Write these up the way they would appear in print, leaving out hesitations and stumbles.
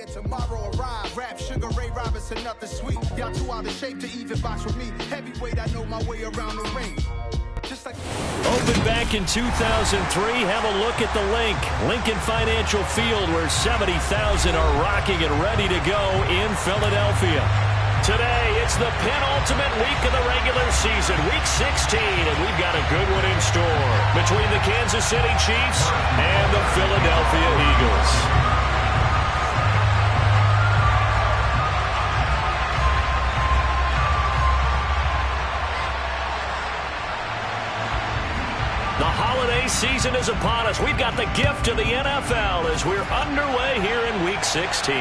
that tomorrow arrive. Rap, Sugar Ray Robinson, nothing sweet. Y'all too out of shape to even box with me. Heavyweight, I know my way around the ring. Just like opened back in 2003. Have a look at the Lincoln Financial Field, where 70,000 are rocking and ready to go in Philadelphia. Today, it's the penultimate week of the regular season, week 16, and we've got a good one in store between the Kansas City Chiefs and the Philadelphia Eagles. The holiday season is upon us. We've got the gift of the NFL as we're underway here in week 16.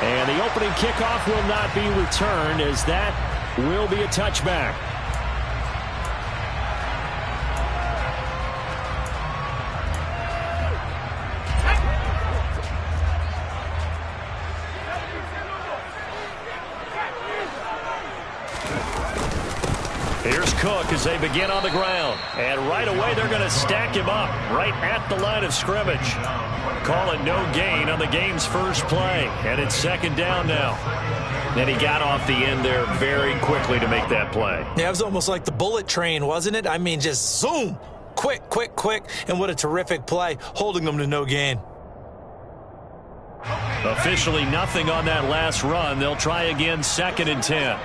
And the opening kickoff will not be returned, as that will be a touchback. Here's Cook as they begin on the ground. And right away, they're going to stack him up right at the line of scrimmage. Call it no gain on the game's first play. And it's second down now. And he got off the end there very quickly to make that play. Yeah, it was almost like the bullet train, wasn't it? I mean, just zoom. Quick, quick, quick. And what a terrific play, holding them to no gain. Officially nothing on that last run. They'll try again, second and 10.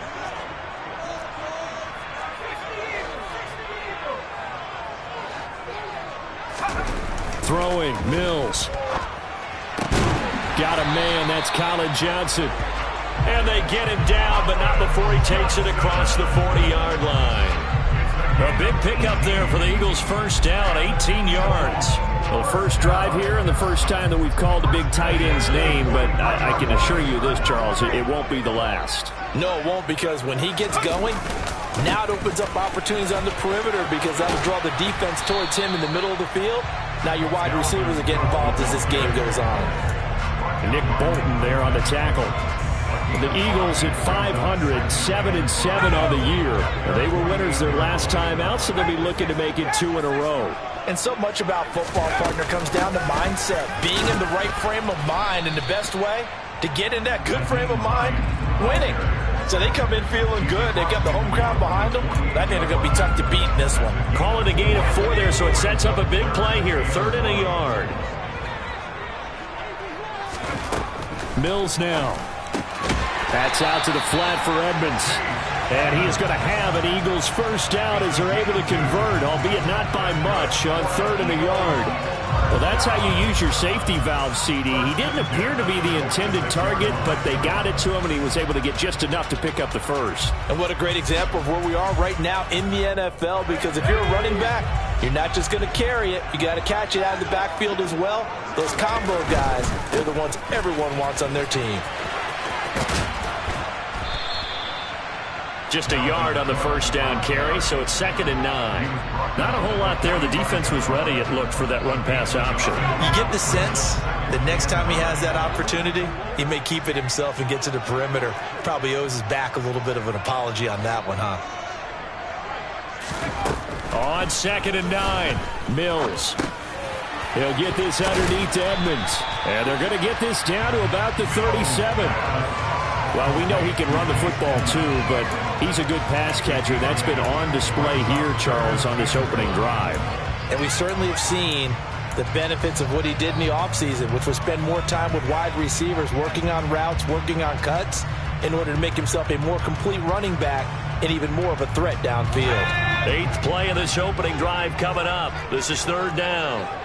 Throwing, Mills. Got a man, that's Colin Johnson. And they get him down, but not before he takes it across the 40-yard line. A big pickup there for the Eagles' first down, 18 yards. Well, first drive here and the first time that we've called the big tight end's name, but I can assure you this, Charles, it won't be the last. No, it won't, because when he gets going, now it opens up opportunities on the perimeter, because that'll draw the defense towards him in the middle of the field. Now your wide receivers are getting involved as this game goes on. Nick Bolton there on the tackle. The Eagles at 500, 7-7 on the year. They were winners their last time out, so they'll be looking to make it 2 in a row. And so much about football, partner, comes down to mindset. Being in the right frame of mind, and the best way to get in that good frame of mind, winning. So they come in feeling good. They got the home crowd behind them. I think they're going to be tough to beat in this one. Call it a gain of 4 there, so it sets up a big play here. 3rd and a yard. Mills now. That's out to the flat for Edmonds. And he is going to have an Eagles first down as they're able to convert, albeit not by much, on 3rd and a yard. Well, that's how you use your safety valve, CD. He didn't appear to be the intended target, but they got it to him, and he was able to get just enough to pick up the first. And what a great example of where we are right now in the NFL, because if you're a running back, you're not just going to carry it. You got to catch it out of the backfield as well. Those combo guys, they're the ones everyone wants on their team. Just a yard on the first down carry, so it's 2nd and 9. Not a whole lot there. The defense was ready, it looked, for that run-pass option. You get the sense that next time he has that opportunity, he may keep it himself and get to the perimeter. Probably owes his back a little bit of an apology on that one, huh? On 2nd and 9, Mills. He'll get this underneath to Edmonds. And they're going to get this down to about the 37. Well, we know he can run the football too, but he's a good pass catcher. That's been on display here, Charles, on this opening drive. And we certainly have seen the benefits of what he did in the offseason, which was spend more time with wide receivers, working on routes, working on cuts, in order to make himself a more complete running back and even more of a threat downfield. 8th play of this opening drive coming up. This is 3rd down.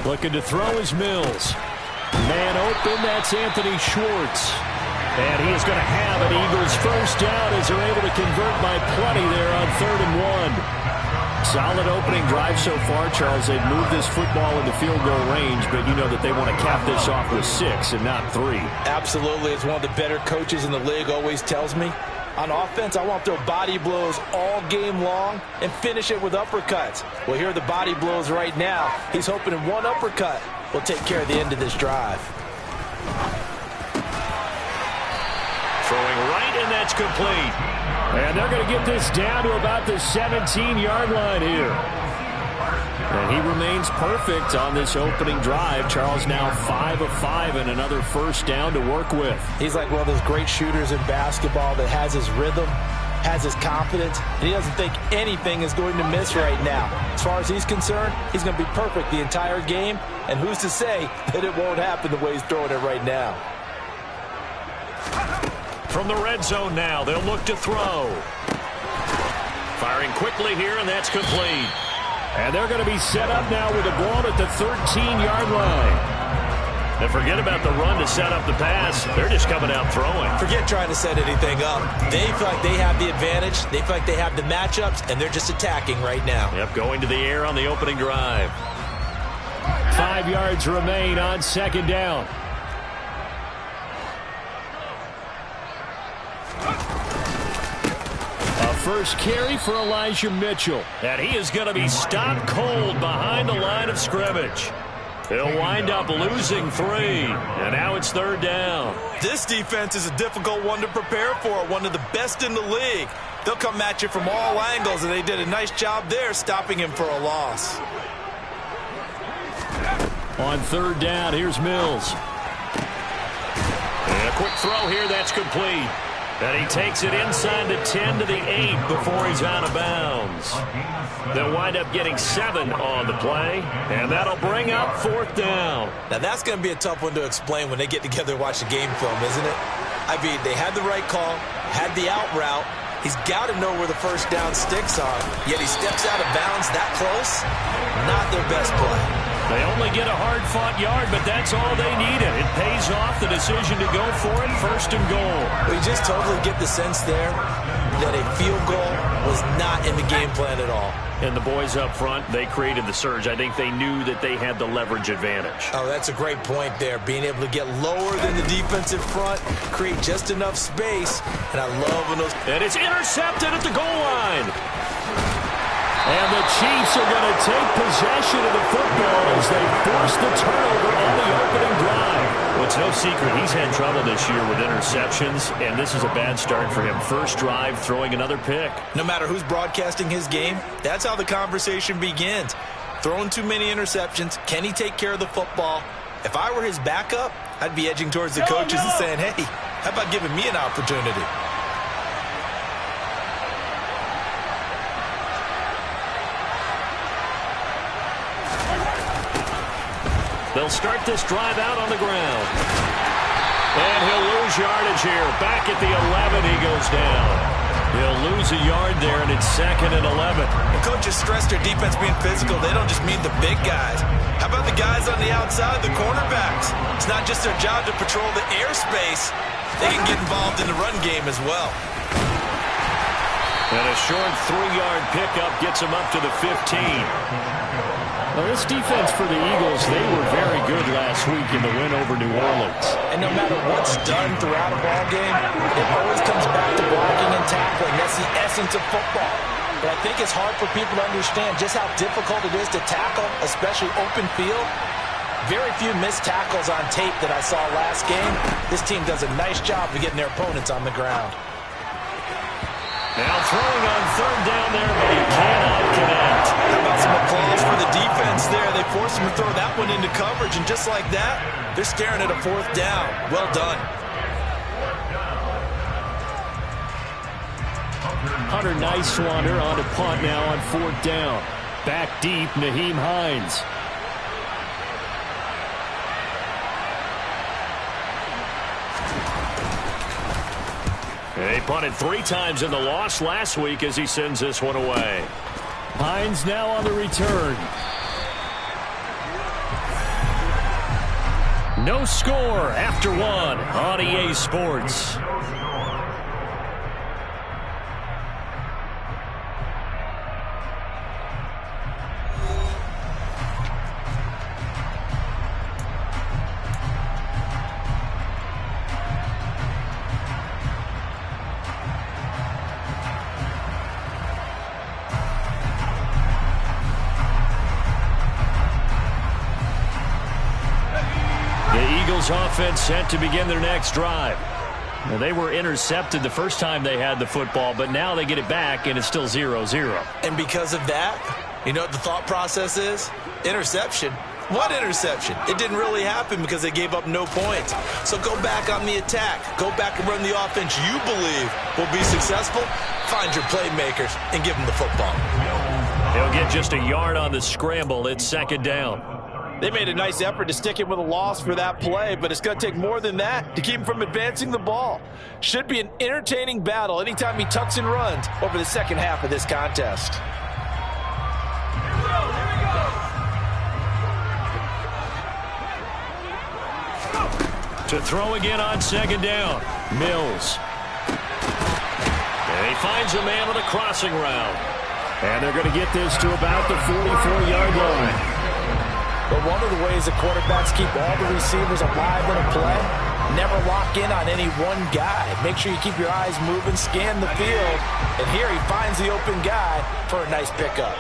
Looking to throw is Mills. Man open, that's Anthony Schwartz. And he is going to have an Eagles first down as they're able to convert by plenty there on 3rd and 1. Solid opening drive so far, Charles. They've moved this football into field goal range, but you know that they want to cap this off with 6 and not 3. Absolutely. As one of the better coaches in the league always tells me, on offense, I want to throw body blows all game long and finish it with uppercuts. Well, here are the body blows right now. He's hoping in one uppercut will take care of the end of this drive. Throwing right, and that's complete. And they're going to get this down to about the 17-yard line here. And he remains perfect on this opening drive. Charles now 5 of 5 and another first down to work with. He's like one of those great shooters in basketball that has his rhythm, has his confidence, and he doesn't think anything is going to miss right now. As far as he's concerned, he's going to be perfect the entire game, and who's to say that it won't happen the way he's throwing it right now. From the red zone now, they'll look to throw. Firing quickly here, and that's complete. And they're going to be set up now with the ball at the 13-yard line. And forget about the run to set up the pass. They're just coming out throwing. Forget trying to set anything up. They feel like they have the advantage. They feel like they have the matchups, and they're just attacking right now. Yep, going to the air on the opening drive. 5 yards remain on second down. First carry for Elijah Mitchell. And he is going to be stopped cold behind the line of scrimmage. He'll wind up losing 3. And now it's third down. This defense is a difficult one to prepare for. One of the best in the league. They'll come at you from all angles, and they did a nice job there stopping him for a loss. On third down, here's Mills. And a quick throw here, that's complete. And he takes it inside the 10 to the 8 before he's out of bounds. They'll wind up getting 7 on the play, and that'll bring up fourth down. Now, that's going to be a tough one to explain when they get together and watch the game film, isn't it? I mean, they had the right call, had the out route. He's got to know where the first down sticks are, yet he steps out of bounds that close. Not their best play. They only get a hard-fought yard, but that's all they needed. It pays off the decision to go for it, first and goal. We just totally get the sense there that a field goal was not in the game plan at all. And the boys up front, they created the surge. I think they knew that they had the leverage advantage. Oh, that's a great point there. Being able to get lower than the defensive front, create just enough space, and I love when those... And it's intercepted at the goal line. And the Chiefs are going to take possession of the football as they force the turnover on the opening drive. Well, it's no secret he's had trouble this year with interceptions, and this is a bad start for him. First drive, throwing another pick. No matter who's broadcasting his game, that's how the conversation begins. Throwing too many interceptions, can he take care of the football? If I were his backup, I'd be edging towards the coaches and saying, hey, how about giving me an opportunity? They'll start this drive out on the ground. And he'll lose yardage here. Back at the 11, he goes down. He'll lose a yard there, and it's second and 11. The coaches stress their defense being physical. They don't just mean the big guys. How about the guys on the outside, the cornerbacks? It's not just their job to patrol the airspace. They can get involved in the run game as well. And a short 3-yard pickup gets him up to the 15. Well, this defense for the Eagles, they were very good last week in the win over New Orleans. And no matter what's done throughout a ball game, it always comes back to blocking and tackling. That's the essence of football. But I think it's hard for people to understand just how difficult it is to tackle, especially open field. Very few missed tackles on tape that I saw last game. This team does a nice job of getting their opponents on the ground. Now throwing on third down there, but he cannot connect. How about some applause for the defense there? They forced him to throw that one into coverage, and just like that, they're staring at a fourth down. Well done. Hunter Nicewander on to punt now on fourth down. Back deep, Naheem Hines. They punted 3 times in the loss last week as he sends this one away. Hines now on the return. No score after 1 on EA Sports. Offense set to begin their next drive. Well, they were intercepted the first time they had the football, but now they get it back, and it's still 0-0. And because of that, you know what the thought process is? Interception. What interception? It didn't really happen because they gave up no points. So go back on the attack. Go back and run the offense you believe will be successful. Find your playmakers and give them the football. He'll get just a yard on the scramble. It's second down. They made a nice effort to stick it with a loss for that play, but it's going to take more than that to keep him from advancing the ball. Should be an entertaining battle anytime he tucks and runs over the second half of this contest. To throw again on second down. Mills. And he finds a man with a crossing route. And they're going to get this to about the 44-yard line. But one of the ways the quarterbacks keep all the receivers alive in a play, never lock in on any one guy. Make sure you keep your eyes moving, scan the field. And here he finds the open guy for a nice pickup.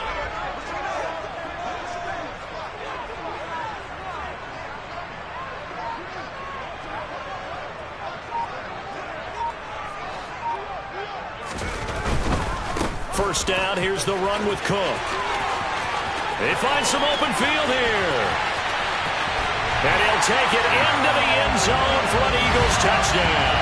First down, here's the run with Cook. They find some open field here. And he'll take it into the end zone for an Eagles touchdown.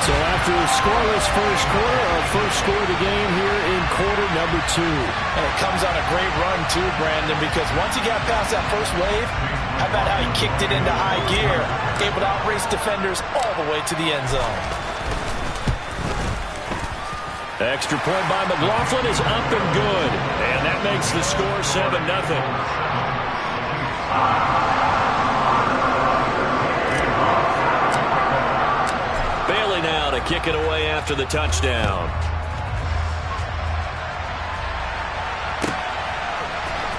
So after a scoreless first quarter, our first score of the game here in quarter number 2. And it comes on a great run too, Brandon, because once he got past that first wave, how about how he kicked it into high gear, able to outrace defenders all the way to the end zone. Extra point by McLaughlin is up and good. And that makes the score 7-0. Bailey now to kick it away after the touchdown.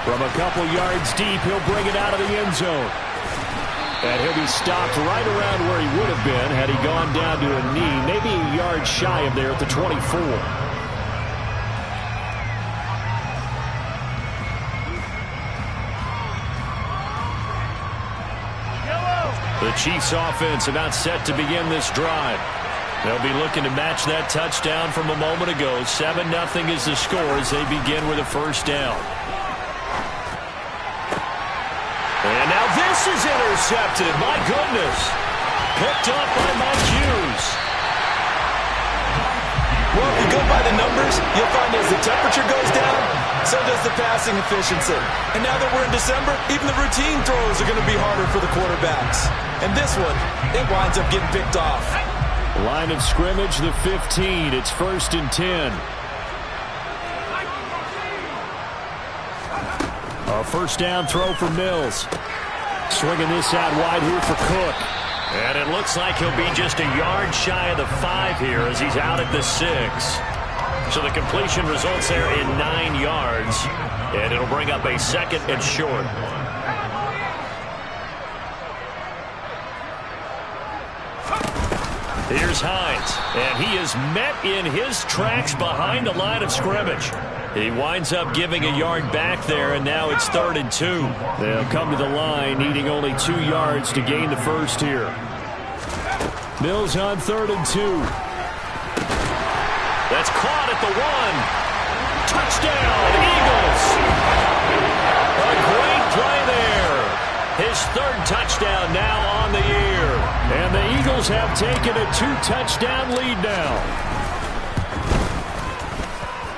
From a couple yards deep, he'll bring it out of the end zone. And he'll be stopped right around where he would have been had he gone down to a knee, maybe a yard shy of there at the 24. The Chiefs offense about set to begin this drive. They'll be looking to match that touchdown from a moment ago. 7-0 is the score as they begin with a first down. And now this is intercepted. My goodness. Picked up by Mike Hughes. Well, if you go by the numbers, you'll find as the temperature goes down, so does the passing efficiency. And now that we're in December, even the routine throws are going to be harder for the quarterbacks. And this one, it winds up getting picked off. Line of scrimmage, the 15. It's 1st and 10. A first down throw for Mills. Swinging this out wide here for Cook. And it looks like he'll be just a yard shy of the 5 here as he's out at the 6. So the completion results there in 9 yards. And it'll bring up a 2nd and short. Here's Hines. And he is met in his tracks behind the line of scrimmage. He winds up giving a yard back there, and now it's 3rd and 2. They'll come to the line, needing only 2 yards to gain the first here. Mills on 3rd and 2. That's caught at the 1. Touchdown, Eagles! A great play there. His 3rd touchdown now on the year. And the Eagles have taken a 2-touchdown lead now.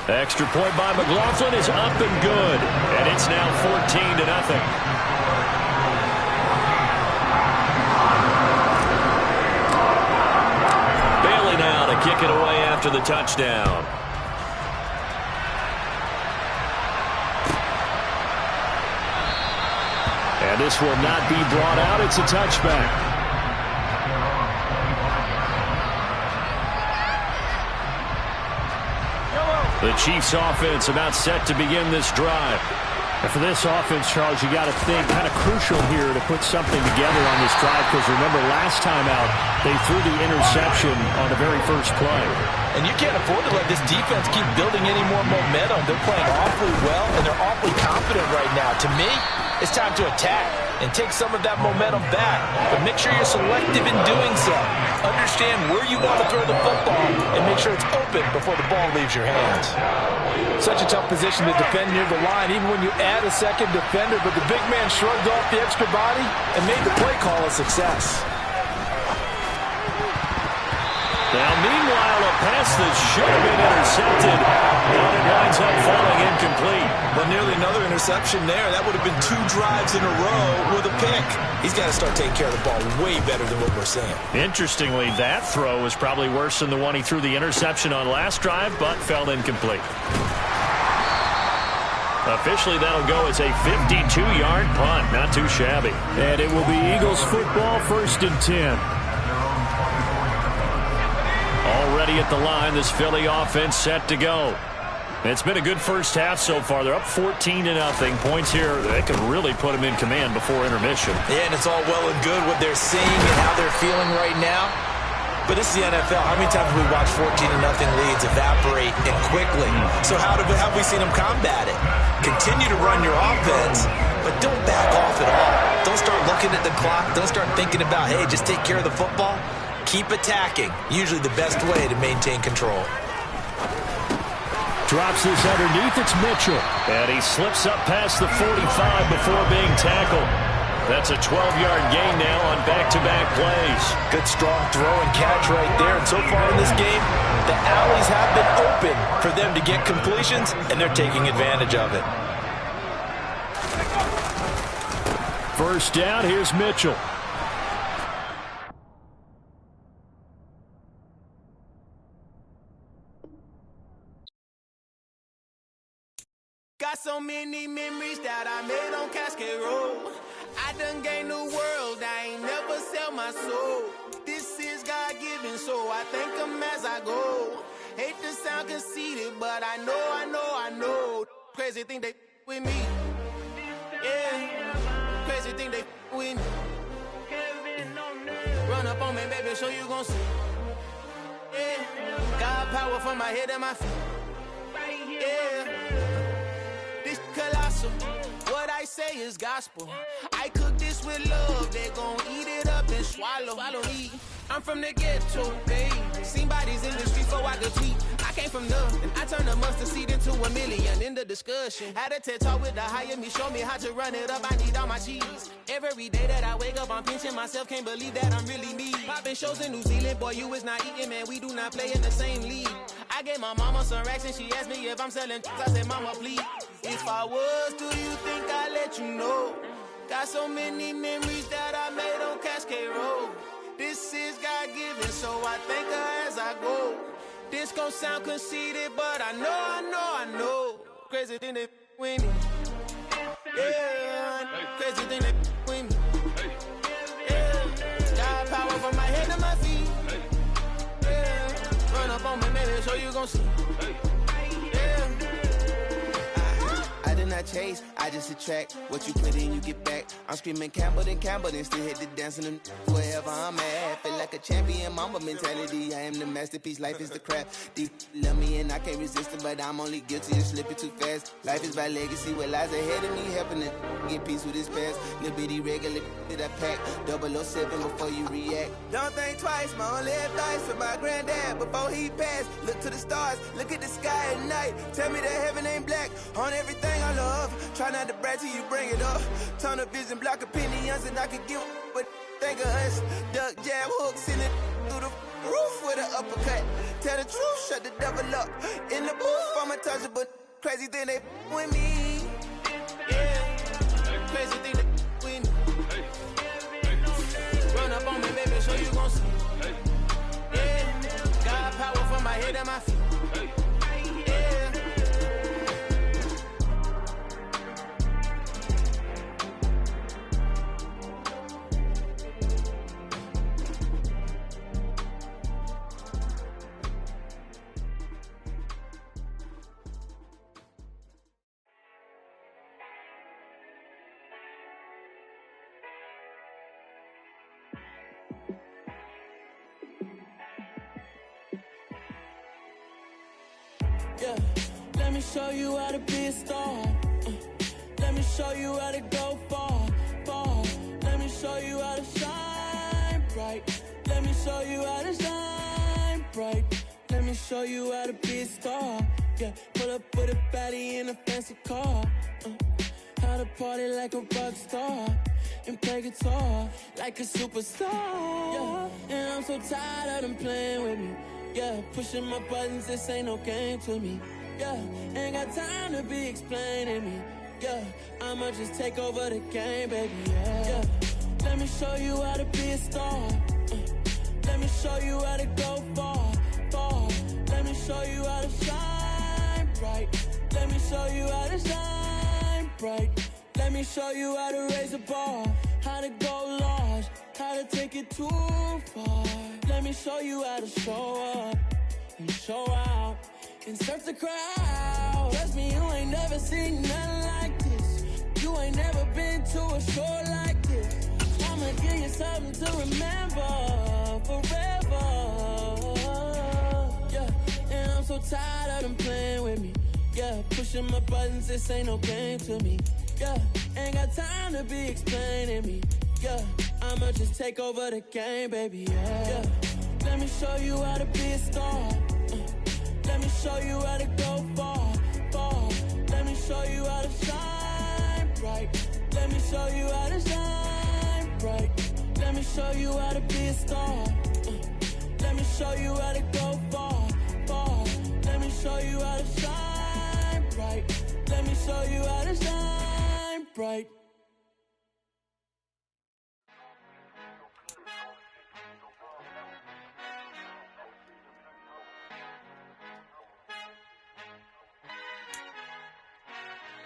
Extra point by McLaughlin is up and good. And it's now 14-0. Bailey now to kick it away after the touchdown. And this will not be brought out. It's a touchback. The Chiefs offense about set to begin this drive. And for this offense, Charles, you got to think kind of crucial here to put something together on this drive, because remember last time out they threw the interception on the very first play. And you can't afford to let this defense keep building any more momentum. They're playing awfully well and they're awfully confident right now. To me, it's time to attack. and take some of that momentum back. But make sure you're selective in doing so. Understand where you want to throw the football and make sure it's open before the ball leaves your hands. Such a tough position to defend near the line, even when you add a second defender. But the big man shrugged off the extra body and made the play call a success. Now, meanwhile, a pass that should have been intercepted, but it winds up falling incomplete. Well, nearly another interception there. That would have been 2 drives in a row with a pick. He's got to start taking care of the ball way better than what we're seeing. Interestingly, that throw was probably worse than the one he threw the interception on last drive, but fell incomplete. Officially, that'll go as a 52-yard punt. Not too shabby. And it will be Eagles football, 1st and 10. Already at the line, this Philly offense set to go. It's been a good first half so far. They're up 14-0. Points here, they can really put them in command before intermission. Yeah, and it's all well and good what they're seeing and how they're feeling right now. But this is the NFL. How many times have we watched 14-0 leads evaporate and quickly? So how have we seen them combat it? Continue to run your offense, but don't back off at all. Don't start looking at the clock. Don't start thinking about, hey, just take care of the football. Keep attacking. Usually the best way to maintain control. Drops this underneath. It's Mitchell. And he slips up past the 45 before being tackled. That's a 12-yard gain now on back-to-back plays. Good strong throw and catch right there. And so far in this game, the alleys have been open for them to get completions, and they're taking advantage of it. First down, here's Mitchell. Got so many memories that I made on Cascade Road. I done gained the world, I ain't never sell my soul. This is God-given, so I thank him as I go. Hate to sound conceited, but I know. Crazy thing they with me. Yeah, crazy thing they with me. Run up on me, baby, so you gon' see. Yeah, God power from my head and my feet. Yeah. Colossal. What I say is gospel. I cook this with love. They gon' eat it up and swallow me. I'm from the ghetto, babe. Seen bodies in the street so I could tweet. I came from nothing. I turned a mustard seed into a million in the discussion. Had a TED talk with the higher me. Show me how to run it up. I need all my cheese. Every day that I wake up, I'm pinching myself. Can't believe that I'm really me. Popping shows in New Zealand. Boy, you is not eating, man. We do not play in the same league. I gave my mama some racks and she asked me if I'm selling. I said, mama, please. If I was, do you think I'd let you know? Got so many memories that I made on Cascade Road. This is God-given, so I thank her as I go. This gon' sound conceited, but I know. Crazy thing they with me. Yeah, crazy thing they with me. Yeah, God power from my head to my feet. Yeah, run up on me, baby, so you gon' see. I did not chase, I just attract. What you put in, you get back. I'm screaming Campbell, then still hit the dancing and wherever I'm at. Feel like a champion, mamba mentality. I am the masterpiece, life is the craft. Deep love me and I can't resist it, but I'm only guilty of slipping too fast. Life is my legacy, what lies ahead of me, helping to get peace with this past. Little bitty regular that I pack, 007 before you react. Don't think twice, my only advice for my granddad before he passed. Look to the stars, look at the sky at night. Tell me that heaven ain't black on everything I love. Try not to brag till you bring it up. Tunnel vision, block opinions, and I could give but think of us. Duck, jab, hooks in it through the roof with an uppercut. Tell the truth, shut the devil up. In the booth, I'm untouchable. Crazy thing they with me. Yeah, crazy thing they with me. Run up on me, baby, so you gon' see. Yeah, God power from my head and my feet. Yeah, let me show you how to be a star. Let me show you how to go far, far. show you how to shine bright. Let me show you how to shine bright. Let me show you how to be a star. Yeah, pull up with a baddie in a fancy car. How to party like a rock star and play guitar like a superstar. Yeah, and I'm so tired of them playing with me. Yeah, pushing my buttons, this ain't no game to me. Yeah, ain't got time to be explaining me. Yeah, I'ma just take over the game, baby. Yeah, let me show you how to be a star. Let me show you how to go far, far. Let me show you how to shine bright. Let me show you how to shine bright. Let me show you how to raise a bar, how to go large, how to take it too far. Let me show you how to show up and show out and surf the crowd. Trust me, you ain't never seen nothing like this. You ain't never been to a show like this. I'ma give you something to remember forever. Yeah, and I'm so tired of them playing with me. Yeah, pushing my buttons, this ain't no game to me. Yeah, ain't got time to be explaining me. Yeah, I'ma just take over the game, baby. Yeah, let me show you how to be a star. Let me show you how to go far, far. Let me show you how to shine bright. Let me show you how to shine bright. Let me show you how to be a star. Let me show you how to go far, far. Let me show you how to shine bright. Let me show you how to shine bright.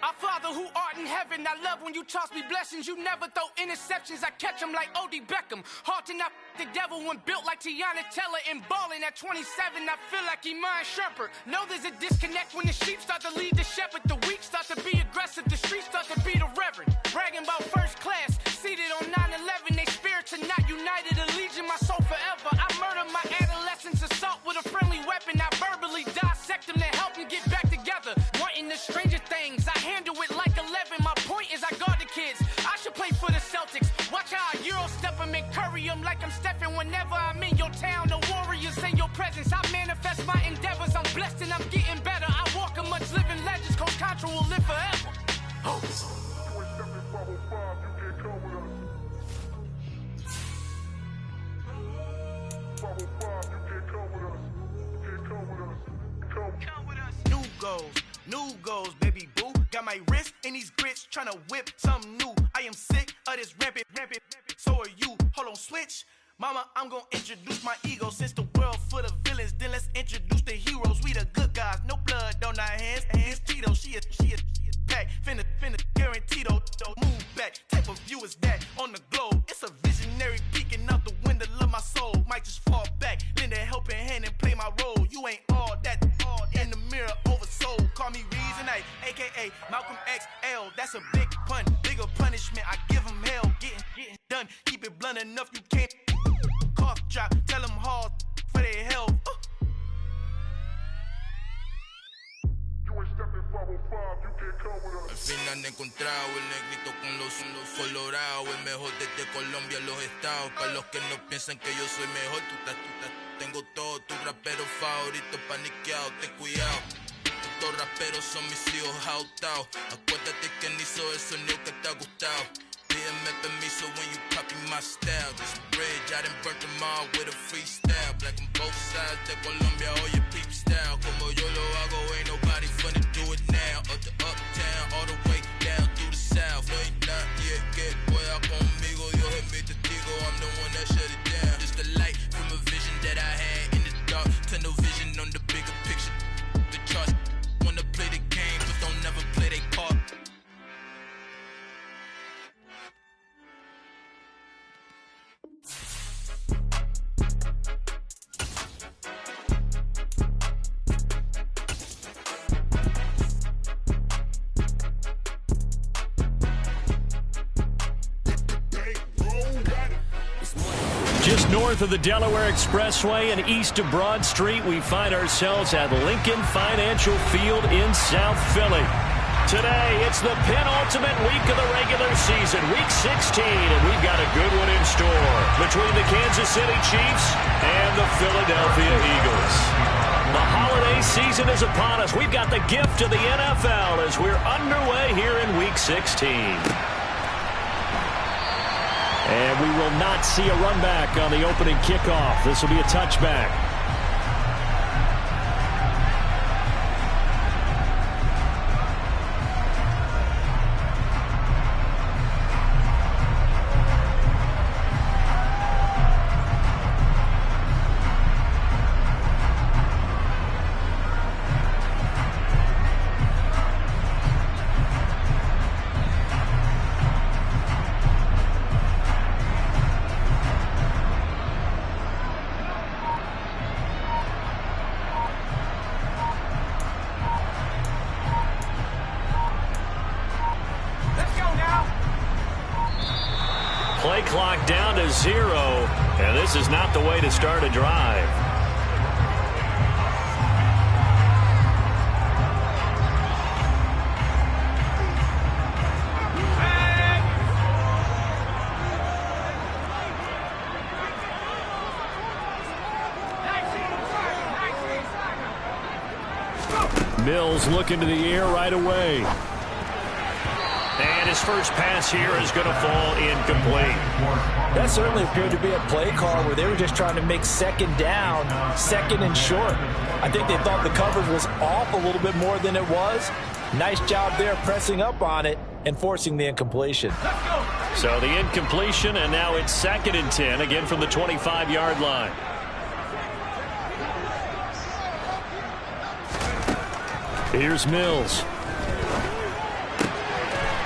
Our Father who art in heaven, I love when you toss me blessings. You never throw interceptions, I catch them like O.D. Beckham. Hard to not the devil when built like Tiana Teller. And balling at 27, I feel like Iman Shumpert. Know there's a disconnect when the sheep start to lead the shepherd. The weak start to be aggressive, the streets start to be the reverend. Bragging about first class, seated on 9/11. They spirits are not united, a legion, my soul forever. I murder my adolescence, assault with a friendly weapon. I verbally dissect them to help them get back together. Wanting the stranger things, I handle it like 11. My point is I guard the kids. I should play for the Celtics. Watch how I Euro step them and curry them like I'm Stephen. Whenever I'm in your town, the Warriors in your presence. I manifest my endeavors. I'm blessed and I'm getting better. I walk amongst living legends. Coach Contra will live forever. Oh. New goals, baby boo. Got my wrist in these grits, tryna whip something new. I am sick of this rampant. So are you. Hold on, switch. Mama, I'm gonna introduce my ego. Since the world full of villains, then let's introduce the heroes. We the good guys, no blood on our hands. Hands Tito, she a pack. Finna, guaranteed, don't move back. Type of view is that on the globe? It's a visionary peeking out the window of my soul. Might just fall back, lend a helping hand and play my role. You ain't all that in the mirror oversold. Call me Reason A, aka Malcolm XL. That's a big pun, bigger punishment. I give him hell, getting done. Keep it blunt enough, you can't cough drop. Tell them hard for their health. Al fin han encontrado el negrito con los colorados, el mejor desde Colombia a los estados. Para los que no piensan que yo soy mejor, tengo todo, tu rapero favorito paniqueado, ten cuidado. Estos raperos son mis hijos adoptados. Acuérdate quién hizo el sonido que te ha gustado. Pídeme permiso when you copy my style. This bridge, I done burnt them all with a freestyle. Black on both sides de Colombia, oye peep style. Como yo lo hago, ain't nobody finna do it now. Up to uptown, all the way down through the south. No ain't not yet, que pueda conmigo. Dios es mi testigo, I'm the one that shut it down. Just a light from a vision that I had in the dark. Tunnel vision on the bigger picture. The charts wanna play the game, but don't never play their part. Just north of the Delaware Expressway and east of Broad Street, we find ourselves at Lincoln Financial Field in South Philly. Today, it's the penultimate week of the regular season, Week 16, and we've got a good one in store between the Kansas City Chiefs and the Philadelphia Eagles. The holiday season is upon us. We've got the gift of the NFL as we're underway here in Week 16. And we will not see a run back on the opening kickoff. This will be a touchback. Play clock down to 0, and this is not the way to start a drive. Mills looking to the air right away. And his first pass here is going to fall incomplete. That certainly appeared to be a play call where they were just trying to make second down, second and short. I think they thought the coverage was off a little bit more than it was. Nice job there pressing up on it and forcing the incompletion. So the incompletion, and now it's 2nd and 10, again from the 25-yard line. Here's Mills.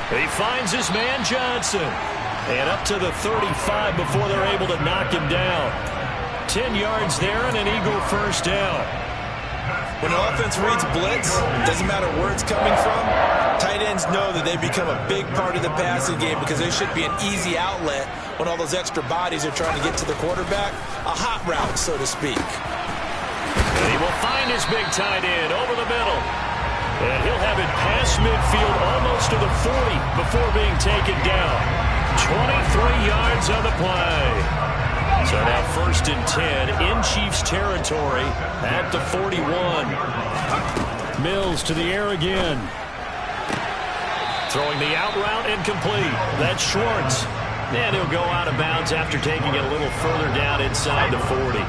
He finds his man Johnson. And up to the 35 before they're able to knock him down. 10 yards there and an Eagle first down. When an offense reads blitz, doesn't matter where it's coming from, tight ends know that they become a big part of the passing game because they should be an easy outlet when all those extra bodies are trying to get to the quarterback. A hot route, so to speak. And he will find his big tight end over the middle. And he'll have it past midfield almost to the 40 before being taken down. 23 yards on the play. So now 1st and 10 in Chiefs territory at the 41. Mills to the air again. Throwing the out route incomplete. That's Schwartz. And he'll go out of bounds after taking it a little further down inside the 40.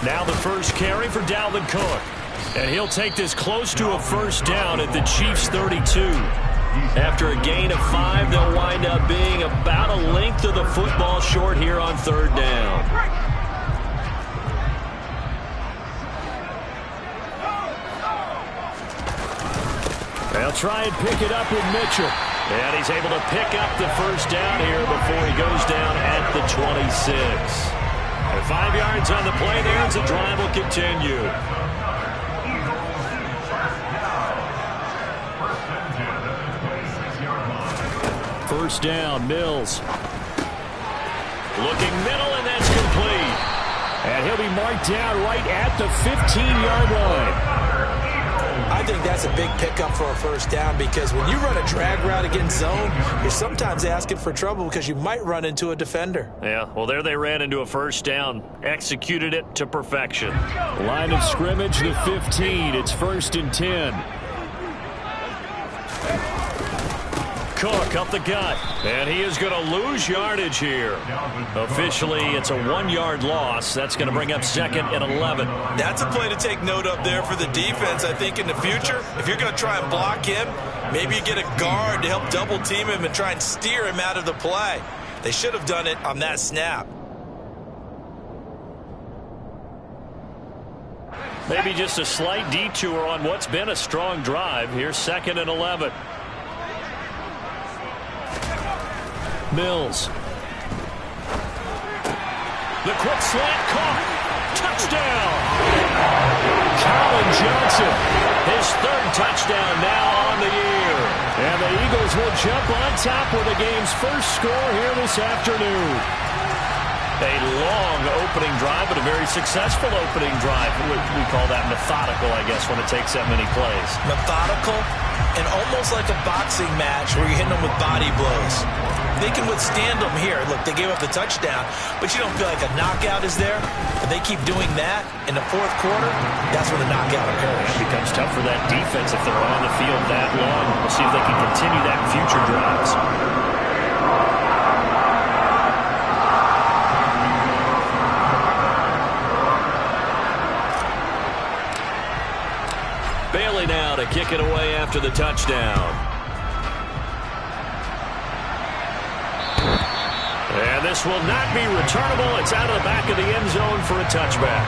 Now the first carry for Dalvin Cook. And he'll take this close to a first down at the Chiefs' 32. After a gain of 5, they'll wind up being about a length of the football short here on 3rd down. They'll try and pick it up with Mitchell. And he's able to pick up the first down here before he goes down at the 26. 5 yards on the play there as the drive will continue. First down, Mills. Looking middle, and that's complete. And he'll be marked down right at the 15-yard line. I think that's a big pickup for a first down because when you run a drag route against zone, you're sometimes asking for trouble because you might run into a defender. Yeah, well, there they ran into a first down. Executed it to perfection. Line of scrimmage, the 15. It's 1st and 10. Cook up the gut, and he is going to lose yardage here. Officially, it's a 1-yard loss. That's going to bring up 2nd and 11. That's a play to take note of there for the defense. I think in the future, if you're going to try and block him, maybe you get a guard to help double team him and try and steer him out of the play. They should have done it on that snap. Maybe just a slight detour on what's been a strong drive. Here's 2nd and 11. Mills. The quick slant caught. Touchdown. Colin Johnson. His 3rd touchdown now on the year. And the Eagles will jump on top with the game's first score here this afternoon. A long opening drive, but a very successful opening drive. We call that methodical, I guess, when it takes that many plays. Methodical and almost like a boxing match where you're hitting them with body blows. They can withstand them here. Look, they gave up the touchdown, but you don't feel like a knockout is there. But they keep doing that in the fourth quarter, that's when the knockout occurs. It becomes tough for that defense if they're on the field that long. We'll see if they can continue that in future drives. Bailey now to kick it away after the touchdown. And this will not be returnable. It's out of the back of the end zone for a touchback.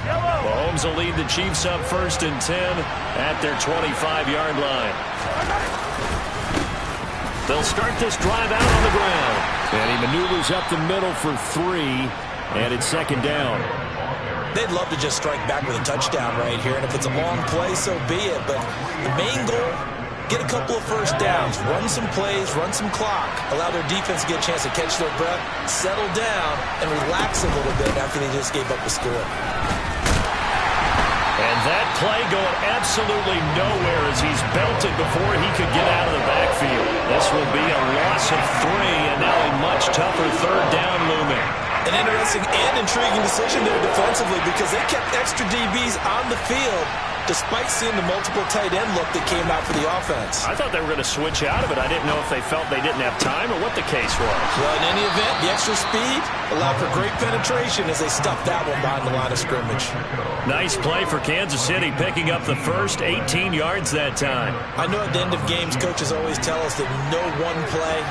Mahomes will lead the Chiefs up 1st and 10 at their 25-yard line. They'll start this drive out on the ground. And he maneuvers up the middle for 3, and it's 2nd down. They'd love to just strike back with a touchdown right here, and if it's a long play, so be it. But the main goal, get a couple of first downs, run some plays, run some clock, allow their defense to get a chance to catch their breath, settle down, and relax a little bit after they just gave up the score. And that play going absolutely nowhere as he's belted before he could get out of the backfield. This will be a loss of 3, and now a much tougher 3rd down looming. An interesting and intriguing decision there defensively because they kept extra DBs on the field despite seeing the multiple tight end look that came out for the offense. I thought they were going to switch out of it. I didn't know if they felt they didn't have time or what the case was. Well, in any event, the extra speed allowed for great penetration as they stuffed that one behind the line of scrimmage. Nice play for Kansas City, picking up the first 18 yards that time. I know at the end of games, coaches always tell us that no one play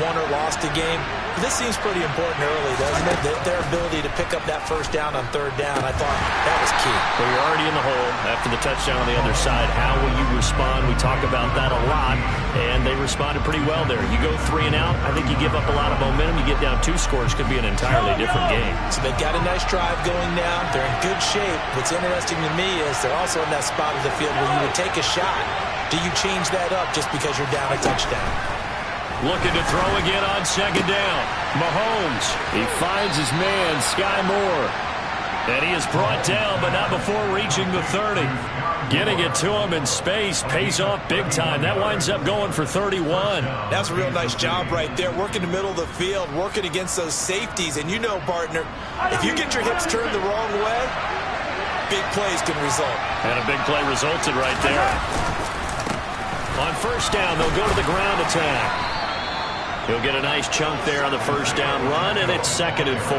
won or lost a game. This seems pretty important early, doesn't it? Their ability to pick up that first down on 3rd down, I thought that was key. Well, you're already in the hole after the touchdown on the other side. How will you respond? We talk about that a lot, and they responded pretty well there. You go 3 and out, I think you give up a lot of momentum. You get down 2 scores, could be an entirely different game. So they've got a nice drive going now. They're in good shape. What's interesting to me is they're also in that spot of the field where you would take a shot. Do you change that up just because you're down a touchdown? Looking to throw again on 2nd down. Mahomes, he finds his man, Sky Moore. And he is brought down, but not before reaching the 30. Getting it to him in space pays off big time. That winds up going for 31. That's a real nice job right there, working the middle of the field, working against those safeties. And you know, partner, if you get your hips turned the wrong way, big plays can result. And a big play resulted right there. On 1st down, they'll go to the ground attack. He'll get a nice chunk there on the 1st down run, and it's 2nd and 4.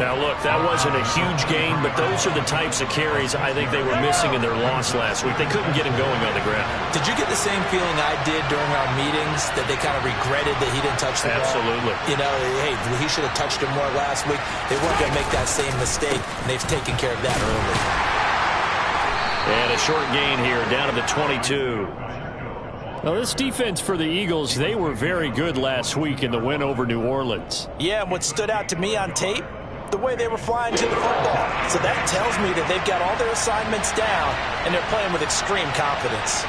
Now, look, that wasn't a huge gain, but those are the types of carries I think they were missing in their loss last week. They couldn't get him going on the ground. Did you get the same feeling I did during our meetings, that they kind of regretted that he didn't touch the ball? Absolutely. You know, hey, he should have touched him more last week. They weren't going to make that same mistake, and they've taken care of that early. And a short gain here, down to the 22. Now, this defense for the Eagles, they were very good last week in the win over New Orleans. Yeah, and what stood out to me on tape, the way they were flying to the football. So that tells me that they've got all their assignments down, and they're playing with extreme confidence.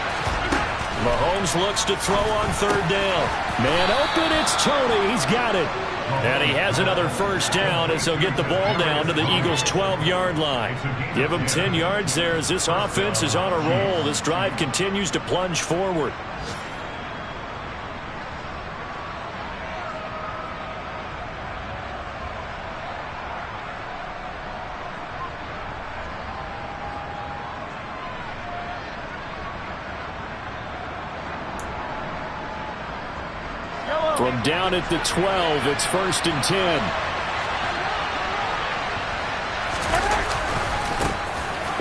Mahomes looks to throw on 3rd down. Man open, it's Tony. He's got it. And he has another 1st down as they'll get the ball down to the Eagles' 12-yard line. Give them 10 yards there as this offense is on a roll. This drive continues to plunge forward. From down at the 12, it's 1st and 10.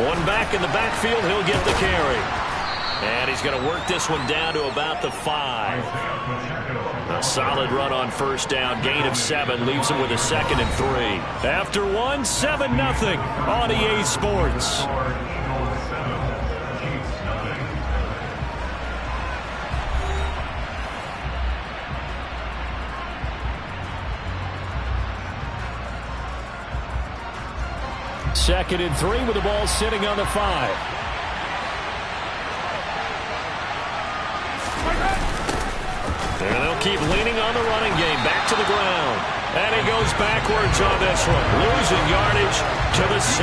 One back in the backfield, he'll get the carry. And he's going to work this one down to about the 5. A solid run on 1st down, gain of 7, leaves him with a 2nd and 3. After 1, 7-0 on EA Sports. 2nd and 3 with the ball sitting on the 5. And they'll keep leaning on the running game. Back to the ground. And he goes backwards on this one. Losing yardage to the 7.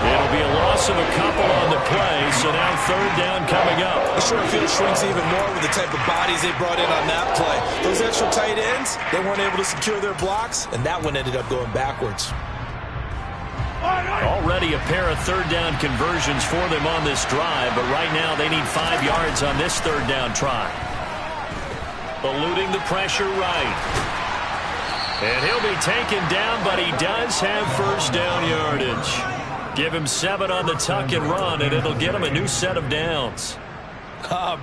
It'll be a loss of a couple on the play. So now 3rd down coming up. The short field shrinks even more with the type of bodies they brought in on that play. Those extra tight ends, they weren't able to secure their blocks, and that one ended up going backwards. Already a pair of 3rd down conversions for them on this drive, but right now they need 5 yards on this 3rd down try. Eluding the pressure right. And he'll be taken down, but he does have 1st down yardage. Give him 7 on the tuck and run, and it'll get him a new set of downs.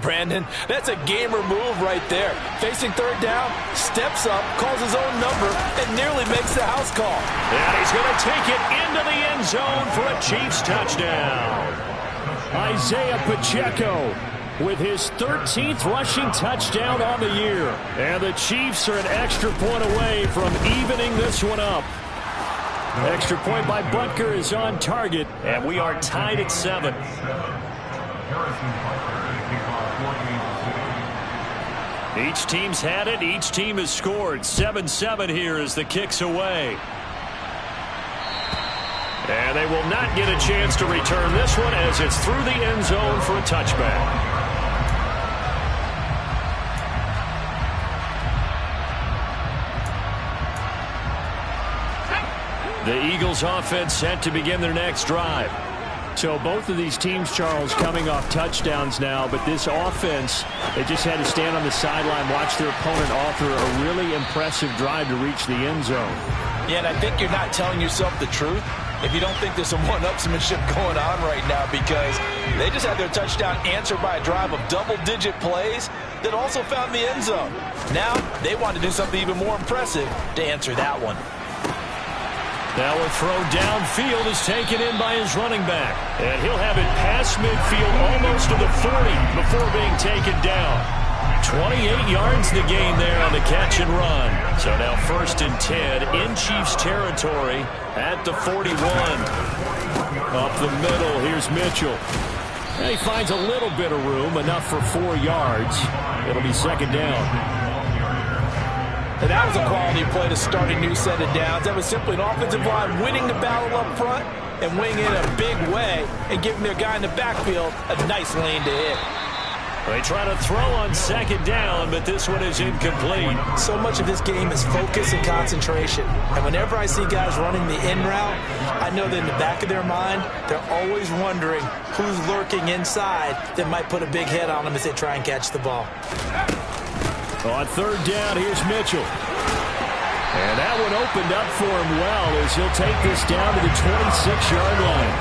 Brandon, that's a gamer move right there. Facing 3rd down, steps up, calls his own number, and nearly makes the house call. And he's going to take it into the end zone for a Chiefs touchdown. Isaiah Pacheco with his 13th rushing touchdown on the year. And the Chiefs are an extra point away from evening this one up. Extra point by Butker is on target, and we are tied at 7. Each team's had it. Each team has scored. 7-7 here as the kick's away. And they will not get a chance to return this one as it's through the end zone for a touchback. The Eagles offense set to begin their next drive. So both of these teams, Charles, coming off touchdowns now, but this offense, they just had to stand on the sideline, watch their opponent offer a really impressive drive to reach the end zone. Yeah, and I think you're not telling yourself the truth if you don't think there's some one-upsmanship going on right now, because they just had their touchdown answered by a drive of double-digit plays that also found the end zone. Now they want to do something even more impressive to answer that one. Now a throw downfield is taken in by his running back. And he'll have it past midfield almost to the 40 before being taken down. 28 yards the gain there on the catch and run. So now 1st and 10 in Chiefs territory at the 41. Up the middle, here's Mitchell. And he finds a little bit of room, enough for 4 yards. It'll be 2nd down. And that was a quality play to start a new set of downs. That was simply an offensive line winning the battle up front and winning in a big way and giving their guy in the backfield a nice lane to hit. They try to throw on 2nd down, but this one is incomplete. So much of this game is focus and concentration. And whenever I see guys running the in route, I know that in the back of their mind, they're always wondering who's lurking inside that might put a big hit on them as they try and catch the ball. On 3rd down, here's Mitchell. And that one opened up for him well as he'll take this down to the 26-yard line.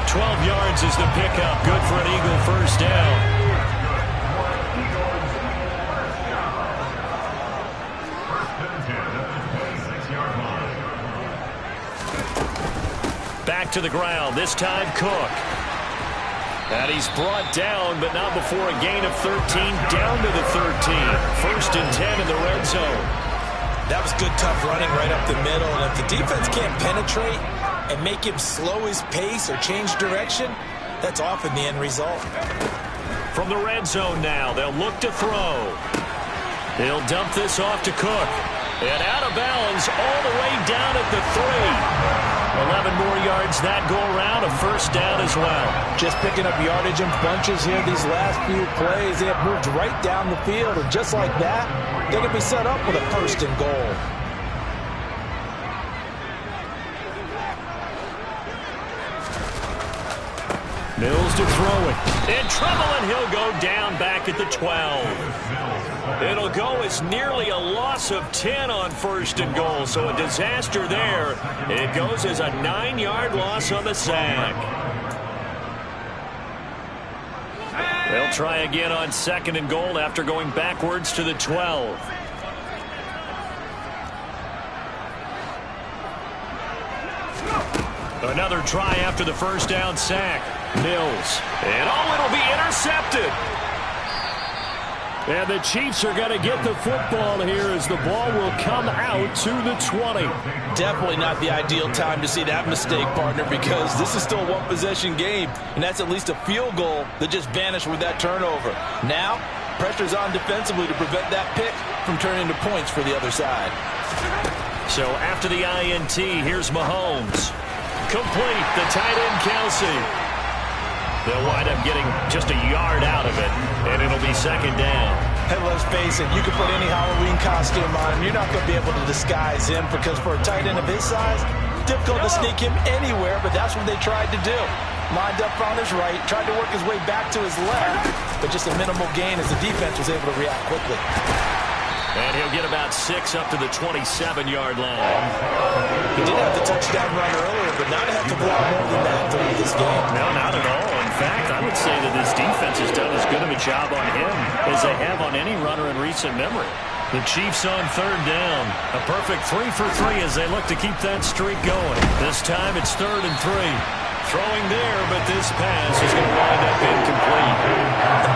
12 yards is the pickup. Good for an Eagle 1st down. Back to the ground, this time Cook. And he's brought down, but not before a gain of 13, down to the 13. 1st and 10 in the red zone. That was good, tough running right up the middle. And if the defense can't penetrate and make him slow his pace or change direction, that's often the end result. From the red zone now, they'll look to throw. He'll dump this off to Cook. And out of bounds all the way down at the 3. 11 more yards that go around, a 1st down as well. Just picking up yardage in bunches here these last few plays. They have moved right down the field, and just like that, they can be set up with a 1st and goal. Mills to throw it. In trouble, and he'll go down back at the 12. It'll go as nearly a loss of 10 on 1st and goal, so a disaster there. It goes as a 9-yard loss on the sack. They'll try again on 2nd and goal after going backwards to the 12. Another try after the 1st down sack. Mills. And it'll be intercepted. And the Chiefs are going to get the football here as the ball will come out to the 20. Definitely not the ideal time to see that mistake, partner, because this is still a one-possession game, and that's at least a field goal that just vanished with that turnover. Now, pressure's on defensively to prevent that pick from turning into points for the other side. So after the INT, here's Mahomes. Complete, the tight end Kelsey. They'll wind up getting just a yard out of it, and it'll be second down. Hey, let's face it, you can put any Halloween costume on him. You're not going to be able to disguise him because for a tight end of his size, difficult to sneak him anywhere, but that's what they tried to do. Lined up on his right, tried to work his way back to his left, but just a minimal gain as the defense was able to react quickly. And he'll get about 6 up to the 27-yard line. He did have the touchdown run earlier, but not have to block more than that through this game. No, not at all. In fact, I would say that this defense has done as good of a job on him as they have on any runner in recent memory. The Chiefs on third down. A perfect 3 for 3 as they look to keep that streak going. This time it's 3rd and 3. Throwing there, but this pass is going to wind up incomplete.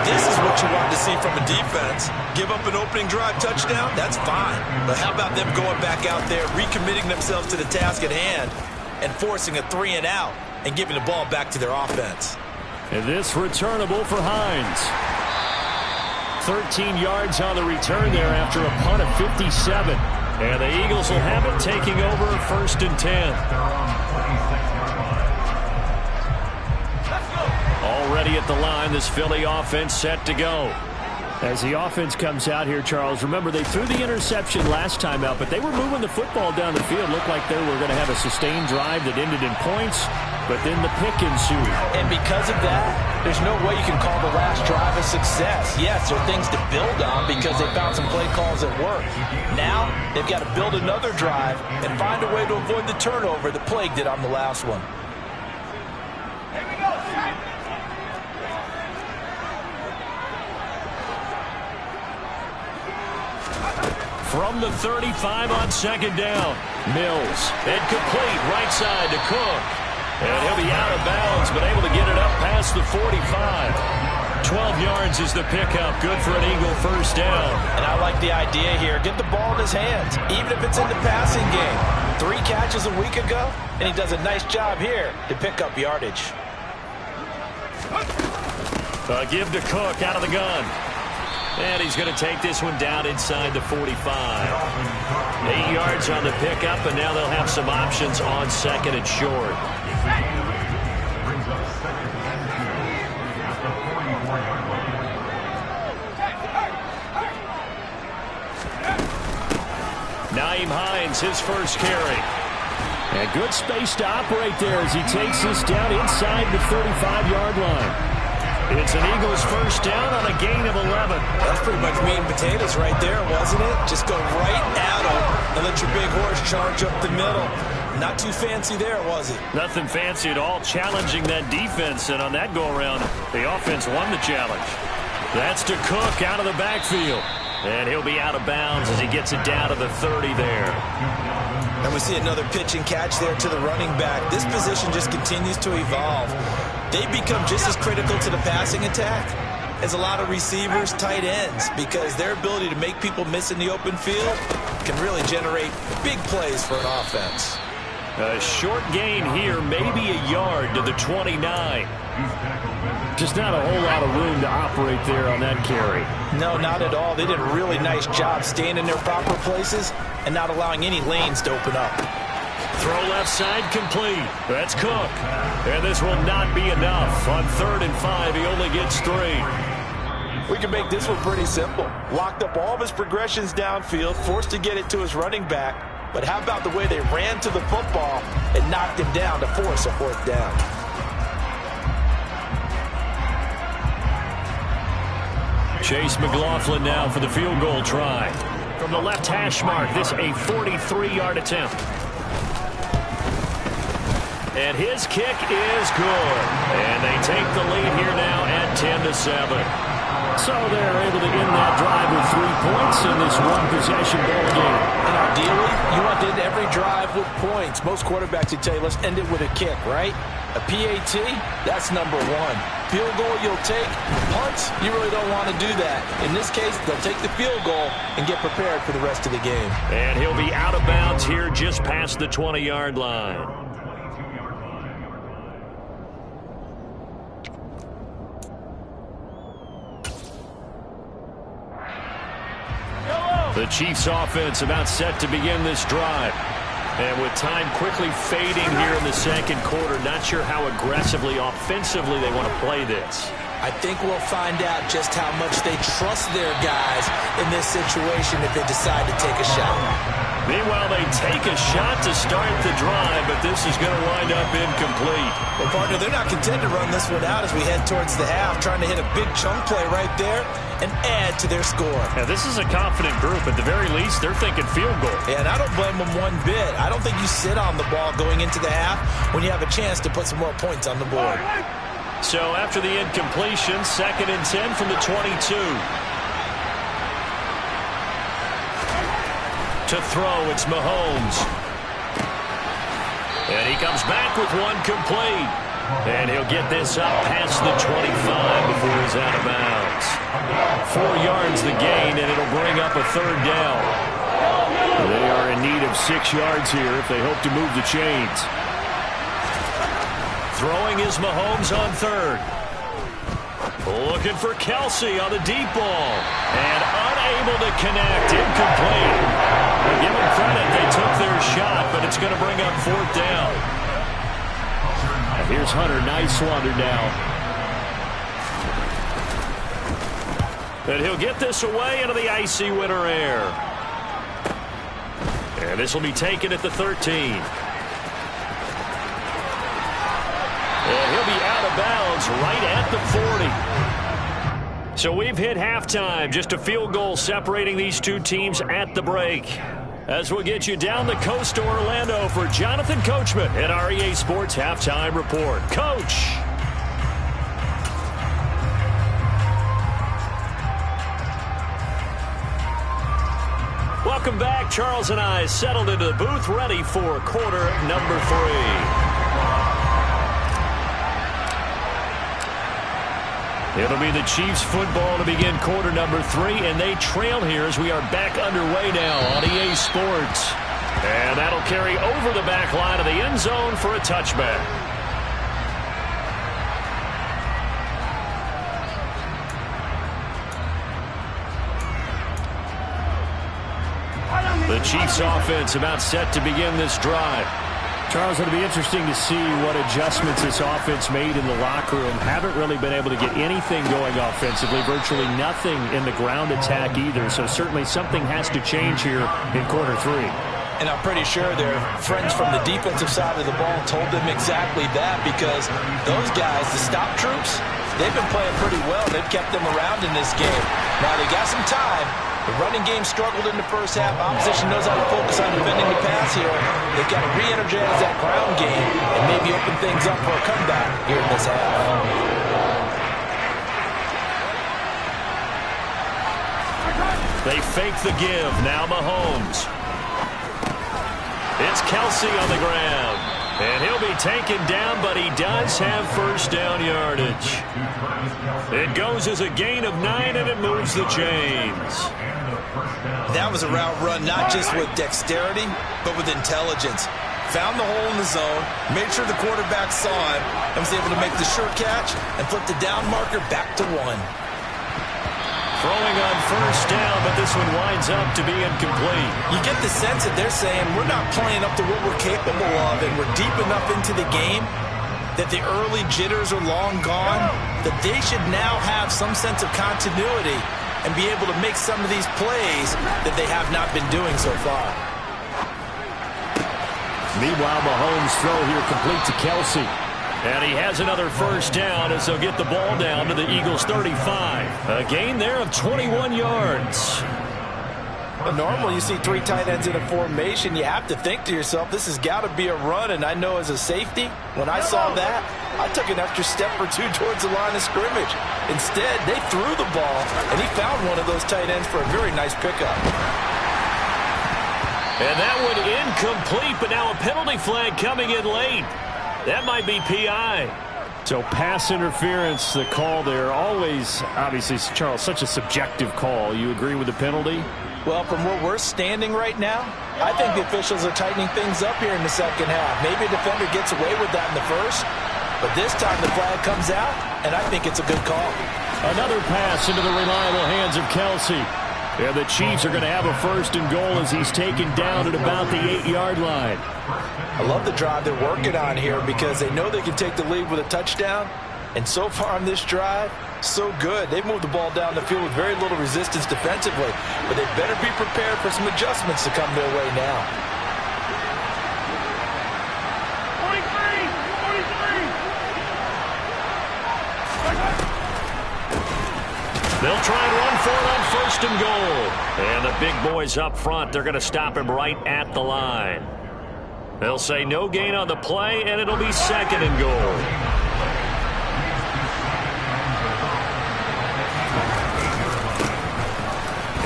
This is what you want to see from a defense. Give up an opening drive touchdown, that's fine. But how about them going back out there, recommitting themselves to the task at hand, and forcing a 3 and out, and giving the ball back to their offense. And this returnable for Hines. 13 yards on the return there after a punt of 57. And the Eagles will have it, taking over 1st and 10. Already at the line, this Philly offense set to go. As the offense comes out here, Charles, remember they threw the interception last time out, but they were moving the football down the field. Looked like they were going to have a sustained drive that ended in points, but then the pick ensued. And because of that, there's no way you can call the last drive a success. Yes, there are things to build on because they found some play calls that work. Now, they've got to build another drive and find a way to avoid the turnover that plagued it on the last one. From the 35 on 2nd down. Mills, incomplete, right side to Cook. And he'll be out of bounds, but able to get it up past the 45. 12 yards is the pickup. Good for an Eagle 1st down. And I like the idea here. Get the ball in his hands, even if it's in the passing game. 3 catches a week ago, and he does a nice job here to pick up yardage. Give to Cook out of the gun. And he's going to take this one down inside the 45. 8 yards on the pickup, and now they'll have some options on 2nd and short. Nyheim Hines, his first carry. And good space to operate there as he takes this down inside the 35-yard line. It's an Eagles 1st down on a gain of 11. That's pretty much meat and potatoes right there, wasn't it? Just go right at him and let your big horse charge up the middle. Not too fancy there, was it? Nothing fancy at all, challenging that defense, and on that go-around, the offense won the challenge. That's to Cook out of the backfield. And he'll be out of bounds as he gets it down to the 30 there. And we see another pitch and catch there to the running back. This position just continues to evolve. They become just as critical to the passing attack as a lot of receivers, tight ends, because their ability to make people miss in the open field can really generate big plays for an offense. A short gain here, maybe a yard to the 29. Just not a whole lot of room to operate there on that carry. No, not at all. They did a really nice job staying in their proper places and not allowing any lanes to open up. Throw left side complete. That's Cook. And this will not be enough. On 3rd and 5, he only gets 3. We can make this one pretty simple. Locked up all of his progressions downfield, forced to get it to his running back. But how about the way they ran to the football and knocked him down to force a 4th down? Chase McLaughlin now for the field goal try. From the left hash mark, this a 43-yard attempt. And his kick is good. And they take the lead here now at 10-7. So they're able to end that drive with 3 points in this one-possession ball game. And our Ideally, you want to end every drive with points. Most quarterbacks would tell you, let's end it with a kick, right? A PAT, that's number one. Field goal you'll take. Punts, you really don't want to do that. In this case, they'll take the field goal and get prepared for the rest of the game. And he'll be out of bounds here just past the 20-yard line. The Chiefs offense about set to begin this drive. And with time quickly fading here in the second quarter, not sure how aggressively, offensively they want to play this. I think we'll find out just how much they trust their guys in this situation if they decide to take a shot. Meanwhile, they take a shot to start the drive, but this is going to wind up incomplete. Well, partner, they're not content to run this one out as we head towards the half, trying to hit a big chunk play right there and add to their score. Now, this is a confident group. At the very least, they're thinking field goal. Yeah, and I don't blame them one bit. I don't think you sit on the ball going into the half when you have a chance to put some more points on the board. So after the incompletion, 2nd and 10 from the 22. To throw, it's Mahomes. And he comes back with one complete. And he'll get this up past the 25 before he's out of bounds. 4 yards the gain, and it'll bring up a 3rd down. They are in need of 6 yards here if they hope to move the chains. Throwing is Mahomes on 3rd. Looking for Kelsey on the deep ball. And unable to connect. Incomplete. Well, give them credit. They took their shot, but it's going to bring up 4th down. And here's Hunter. Nice wonder down. And he'll get this away into the icy winter air. And this will be taken at the 13. And he'll be out of bounds right at the 40. So we've hit halftime. Just a field goal separating these two teams at the break. As we'll get you down the coast to Orlando for Jonathan Coachman at our EA Sports Halftime Report. Coach. Welcome back. Charles and I settled into the booth ready for quarter number 3. It'll be the Chiefs football to begin quarter number 3, and they trail here as we are back underway now on EA Sports. And that'll carry over the back line of the end zone for a touchback. The Chiefs offense about set to begin this drive. Charles, it'll be interesting to see what adjustments this offense made in the locker room. Haven't really been able to get anything going offensively, virtually nothing in the ground attack either. So certainly something has to change here in quarter 3. And I'm pretty sure their friends from the defensive side of the ball told them exactly that, because those guys, the stop troops, they've been playing pretty well. They've kept them around in this game. Now they got some time. The running game struggled in the first half. Opposition knows how to focus on defending the pass here. They've got to re-energize that ground game and maybe open things up for a comeback here in this half. They fake the give. Now Mahomes. It's Kelsey on the ground. And he'll be taken down, but he does have first down yardage. It goes as a gain of 9, and it moves the chains. That was a route run not just with dexterity, but with intelligence. Found the hole in the zone, made sure the quarterback saw him, and was able to make the sure catch and flip the down marker back to 1. Throwing on first down, but this one winds up to be incomplete. You get the sense that they're saying we're not playing up to what we're capable of, and we're deep enough into the game that the early jitters are long gone, that they should now have some sense of continuity and be able to make some of these plays that they have not been doing so far. Meanwhile, Mahomes' throw here complete to Kelsey. And he has another first down as they'll get the ball down to the Eagles' 35. A gain there of 21 yards. Normally, you see 3 tight ends in a formation, you have to think to yourself, this has got to be a run. And I know as a safety, when I saw that, I took an extra step or 2 towards the line of scrimmage. Instead, they threw the ball, and he found one of those tight ends for a very nice pickup. And that one incomplete, but now a penalty flag coming in late. That might be PI. So pass interference, the call there. Always, obviously, Charles, such a subjective call. You agree with the penalty? Well, from where we're standing right now, I think the officials are tightening things up here in the second half. Maybe a defender gets away with that in the first, but this time the flag comes out, and I think it's a good call. Another pass into the reliable hands of Kelsey. And the Chiefs are going to have a 1st and goal as he's taken down at about the 8-yard line. I love the drive they're working on here because they know they can take the lead with a touchdown. And so far on this drive, so good. They've moved the ball down the field with very little resistance defensively. But they better be prepared for some adjustments to come their way now. 43. They'll try and run for it on 1st and goal. And the big boys up front, they're going to stop him right at the line. They'll say no gain on the play, and it'll be 2nd and goal.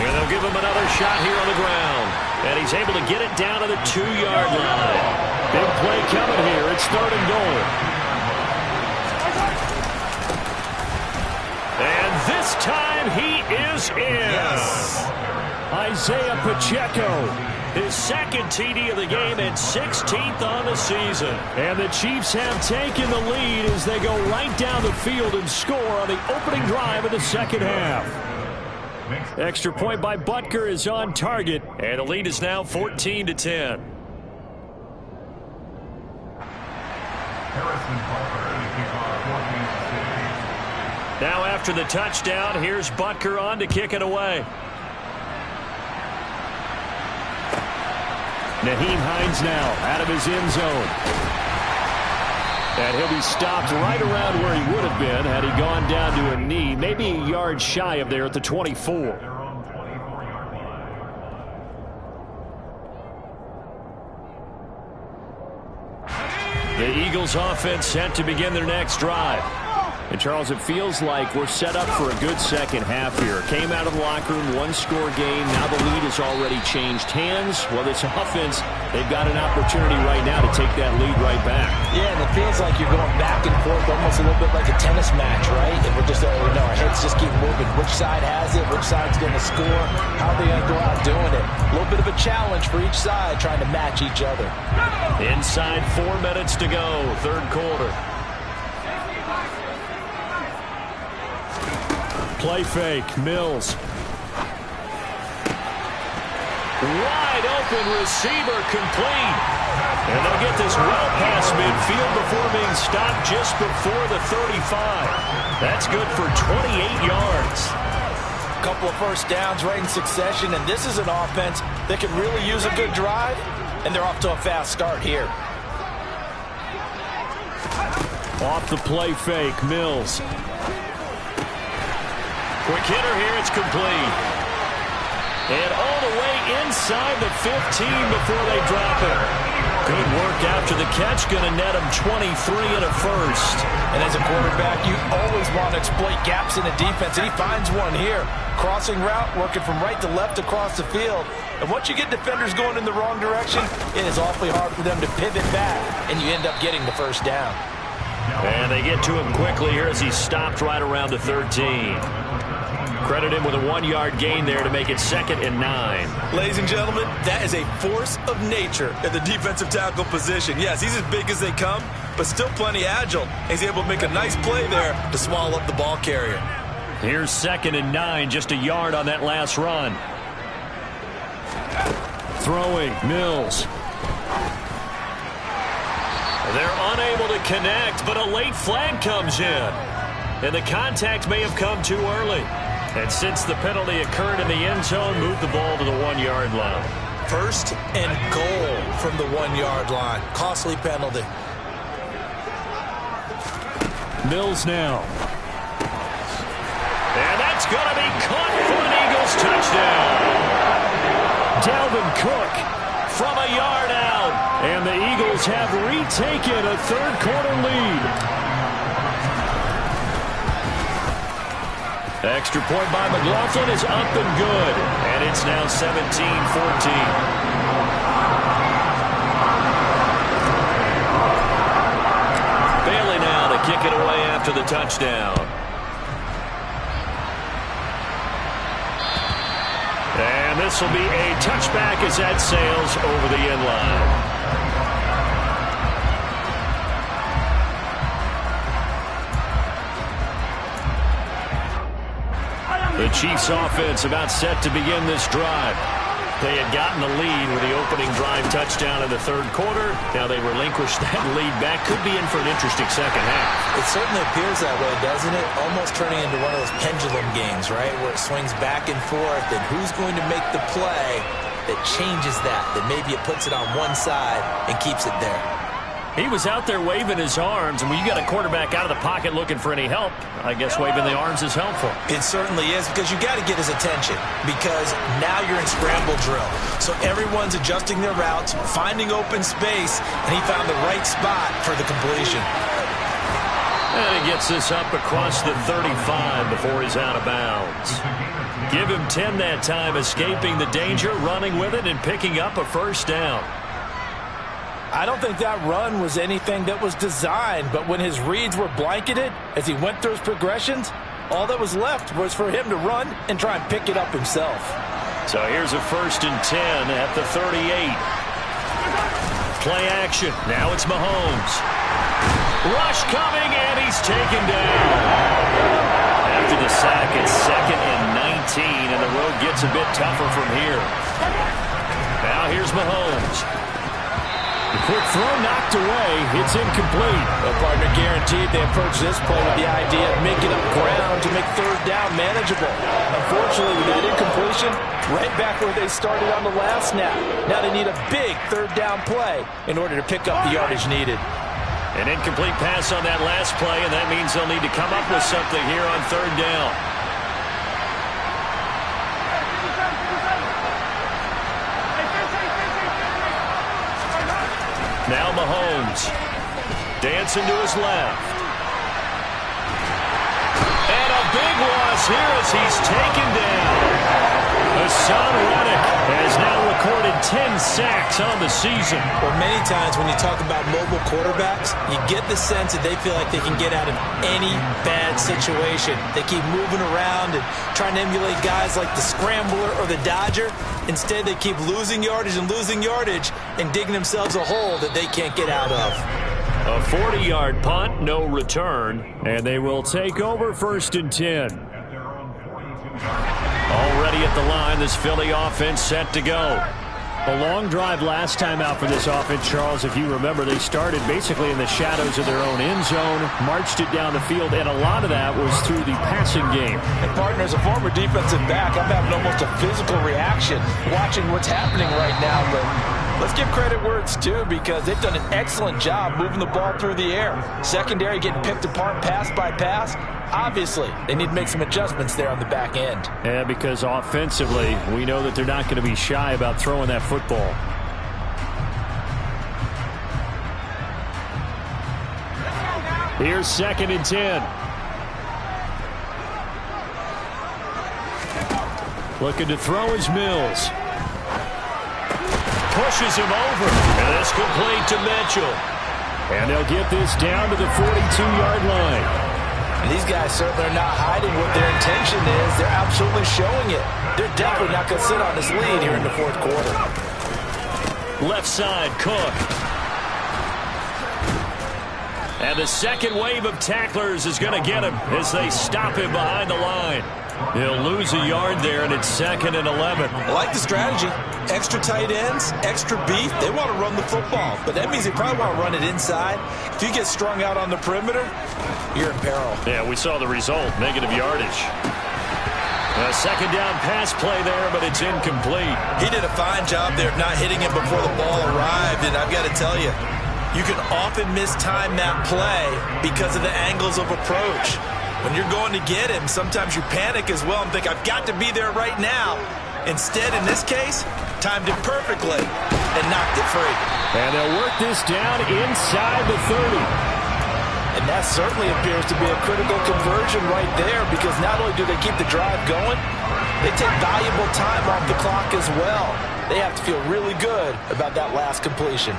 And they'll give him another shot here on the ground. And he's able to get it down to the 2-yard line. Big play coming here. It's 3rd and goal. And this time he is in. Yes. Isaiah Pacheco, his 2nd TD of the game and 16th on the season. And the Chiefs have taken the lead as they go right down the field and score on the opening drive of the second half. Extra point by Butker is on target, and the lead is now 14-10. Now after the touchdown, here's Butker on to kick it away. Nyheim Hines now out of his end zone. And he'll be stopped right around where he would have been had he gone down to a knee, maybe a yard shy of there at the 24. The Eagles offense set to begin their next drive. And, Charles, it feels like we're set up for a good second half here. Came out of the locker room, 1-score game. Now the lead has already changed hands. Well, this offense, they've got an opportunity right now to take that lead right back. Yeah, and it feels like you're going back and forth, almost a little bit like a tennis match, right? And we're just, our heads just keep moving. Which side has it? Which side's going to score? How are they going to go out doing it? A little bit of a challenge for each side, trying to match each other. Inside 4 minutes to go, 3rd quarter. Play fake, Mills. Wide open receiver complete. And they'll get this well past midfield before being stopped just before the 35. That's good for 28 yards. A couple of first downs right in succession, and this is an offense that can really use a good drive, and they're off to a fast start here. Off the play fake, Mills. Quick hitter here, it's complete. And all the way inside the 15 before they drop it. Good work after the catch, going to net him 23 and a first. And as a quarterback, you always want to exploit gaps in the defense, and he finds one here. Crossing route, working from right to left across the field. And once you get defenders going in the wrong direction, it is awfully hard for them to pivot back, and you end up getting the first down. And they get to him quickly here as he's stopped right around the 13. Credit him with a 1-yard gain there to make it 2nd and 9. Ladies and gentlemen, that is a force of nature at the defensive tackle position. Yes, he's as big as they come, but still plenty agile. He's able to make a nice play there to swallow up the ball carrier. Here's 2nd and 9, just a yard on that last run. Throwing, Mills. They're unable to connect, but a late flag comes in. And the contact may have come too early. And since the penalty occurred in the end zone, move the ball to the 1-yard line. 1st and goal from the 1-yard line. Costly penalty. Mills now. And that's going to be caught for an Eagles touchdown. Dalvin Cook from a yard out. And the Eagles have retaken a 3rd quarter lead. Extra point by McLaughlin is up and good. And it's now 17-14. kick it away after the touchdown. And this will be a touchback as that sails over the end line. The Chiefs offense about set to begin this drive. They had gotten the lead with the opening drive touchdown in the third quarter. Now they relinquished that lead back. Could be in for an interesting second half. It certainly appears that way, doesn't it? Almost turning into one of those pendulum games, right? Where it swings back and forth, and who's going to make the play that changes that maybe it puts it on one side and keeps it there. He was out there waving his arms, and when you got a quarterback out of the pocket looking for any help, I guess waving the arms is helpful. It certainly is, because you got to get his attention, because now you're in scramble drill. So everyone's adjusting their routes, finding open space, and he found the right spot for the completion. And he gets this up across the 35 before he's out of bounds. Give him 10 that time, escaping the danger, running with it, and picking up a first down. I don't think that run was anything that was designed, but when his reads were blanketed as he went through his progressions, all that was left was for him to run and try and pick it up himself. So here's a 1st and 10 at the 38. Play action. Now it's Mahomes. Rush coming, and he's taken down. After the sack, it's 2nd and 19, and the road gets a bit tougher from here. Now here's Mahomes. The quick throw knocked away. It's incomplete. Well, partner, guaranteed they approach this play with the idea of making up ground to make third down manageable. Unfortunately, with that incompletion, right back where they started on the last snap. Now they need a big third down play in order to pick up the yardage needed. An incomplete pass on that last play, and that means they'll need to come up with something here on third down. Now Mahomes, dancing to his left. And a big loss here as he's taken down. Hassan Reddick has now recorded 10 sacks on the season. Well, many times when you talk about mobile quarterbacks, you get the sense that they feel like they can get out of any bad situation. They keep moving around and trying to emulate guys like the Scrambler or the Dodger. Instead, they keep losing yardage and digging themselves a hole that they can't get out of. A 40-yard punt, no return, and they will take over 1st and 10. Already at the line, this Philly offense set to go. A long drive last time out for this offense, Charles. If you remember, they started basically in the shadows of their own end zone, marched it down the field, and a lot of that was through the passing game. And, partner, as a former defensive back, I'm having almost a physical reaction watching what's happening right now. But let's give credit where it's due, because they've done an excellent job moving the ball through the air. Secondary getting picked apart pass by pass. Obviously, they need to make some adjustments there on the back end. Yeah, because offensively, we know that they're not going to be shy about throwing that football. Here's 2nd and 10. Looking to throw is Mills. Pushes him over, and it's complete to Mitchell. And they'll get this down to the 42-yard line. And these guys certainly are not hiding what their intention is. They're absolutely showing it. They're definitely not going to sit on this lead here in the 4th quarter. Left side, Cook. And the second wave of tacklers is going to get him as they stop him behind the line. He'll lose a yard there, and it's 2nd and 11. I like the strategy. Extra tight ends, extra beef. They want to run the football, but that means they probably want to run it inside. If you get strung out on the perimeter, you're in peril. Yeah, we saw the result, negative yardage. A second down pass play there, but it's incomplete. He did a fine job there of not hitting him before the ball arrived, and I've got to tell you, you can often mistime that play because of the angles of approach. When you're going to get him, sometimes you panic as well and think, I've got to be there right now. Instead, in this case, timed it perfectly and knocked it free. And they'll work this down inside the 30. And that certainly appears to be a critical conversion right there, because not only do they keep the drive going, they take valuable time off the clock as well. They have to feel really good about that last completion.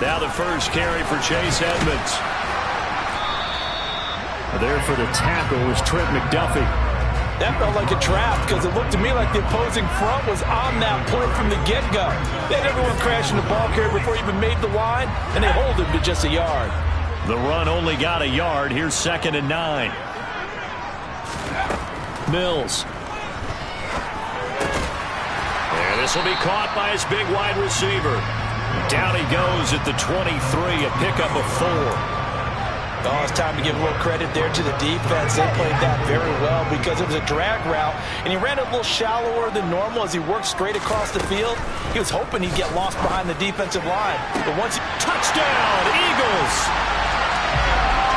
Now the first carry for Chase Edmonds. There for the tackle was Trent McDuffie. That felt like a trap because it looked to me like the opposing front was on that play from the get-go. They had everyone crashing the ball carrier before he even made the line, and they hold him to just a yard. The run only got a yard. Here's 2nd and 9. Mills. And this will be caught by his big wide receiver. Down he goes at the 23, a pickup of 4. Oh, it's time to give a little credit there to the defense. They played that very well because it was a drag route, and he ran it a little shallower than normal as he worked straight across the field. He was hoping he'd get lost behind the defensive line. But once he... Touchdown, Eagles!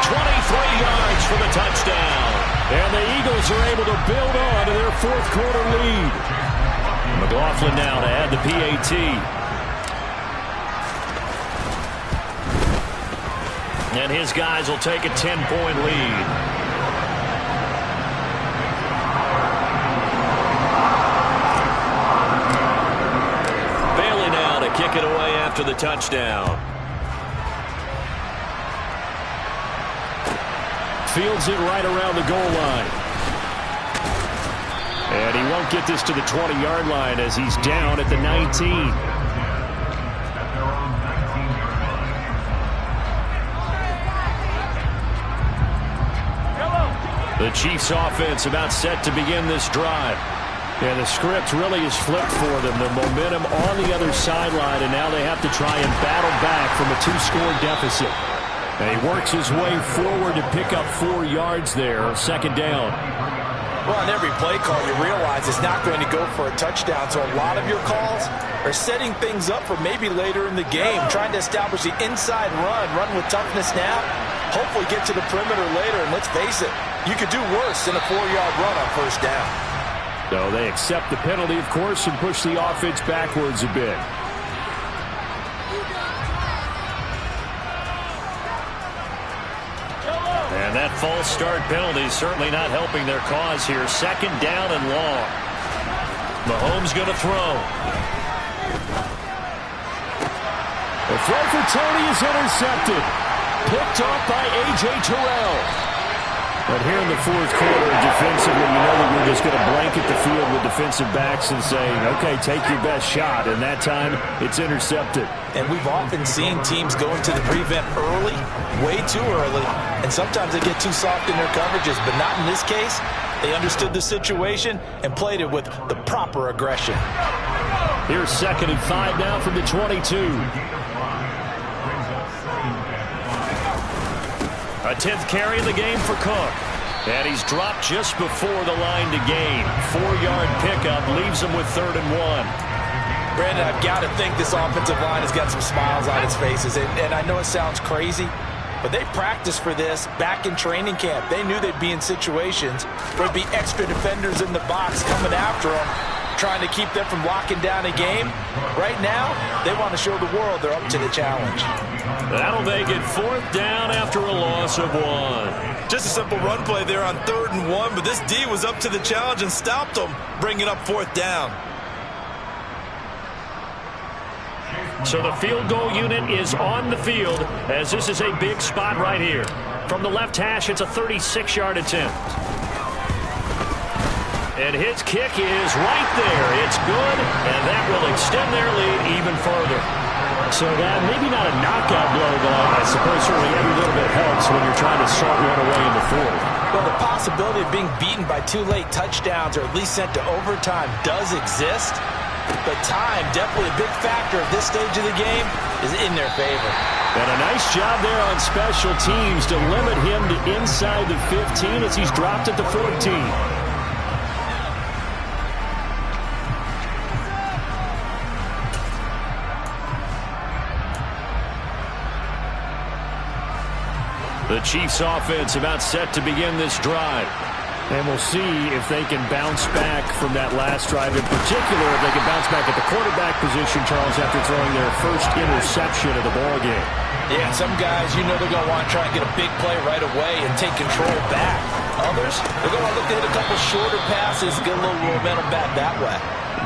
23 yards for the touchdown. And the Eagles are able to build on to their 4th quarter lead. McLaughlin now to add the PAT. And his guys will take a 10-point lead. Bailey now to kick it away after the touchdown. Fields it right around the goal line. And he won't get this to the 20-yard line as he's down at the 19. The Chiefs offense about set to begin this drive. And the script really is flipped for them. The momentum on the other sideline, and now they have to try and battle back from a 2-score deficit. And he works his way forward to pick up 4 yards there, 2nd down. Well, on every play call, you realize it's not going to go for a touchdown. So a lot of your calls are setting things up for maybe later in the game, trying to establish the inside run with toughness now, hopefully get to the perimeter later. And let's face it, you could do worse than a 4-yard run on 1st down. No, they accept the penalty, of course, and push the offense backwards a bit. And that false start penalty is certainly not helping their cause here. 2nd down and long. Mahomes going to throw. The throw for Tony is intercepted. Picked off by A.J. Terrell. But here in the 4th quarter, defensively, you know that you're just going to blanket the field with defensive backs and say, okay, take your best shot. And that time, it's intercepted. And we've often seen teams go into the prevent early, way too early, and sometimes they get too soft in their coverages. But not in this case. They understood the situation and played it with the proper aggression. Here's 2nd and 5 now from the 22. A 10th carry of the game for Cook. And he's dropped just before the line to gain. 4-yard pickup leaves him with 3rd and 1. Brandon, I've got to think this offensive line has got some smiles on its faces. And I know it sounds crazy, but they practiced for this back in training camp. They knew they'd be in situations where there'd be extra defenders in the box coming after them, trying to keep them from locking down a game. Right now, they want to show the world they're up to the challenge. That'll make it 4th down after a loss of 1. Just a simple run play there on 3rd and 1, but this D was up to the challenge and stopped them, bringing up 4th down. So the field goal unit is on the field as this is a big spot right here. From the left hash, it's a 36-yard attempt. And his kick is right there. It's good, and that will extend their lead even further. So that maybe not a knockout blow, but I suppose certainly every little bit helps when you're trying to start one away in the 4th. Well, the possibility of being beaten by 2 late touchdowns or at least sent to overtime does exist. But time, definitely a big factor at this stage of the game, is in their favor. And a nice job there on special teams to limit him to inside the 15 as he's dropped at the 14. The Chiefs offense about set to begin this drive. And we'll see if they can bounce back from that last drive. In particular, if they can bounce back at the quarterback position, Charles, after throwing their first interception of the ballgame. Yeah, some guys, you know they're going to want to try and get a big play right away and take control back. Others, they're going to look to hit a couple shorter passes, get a little momentum back that way.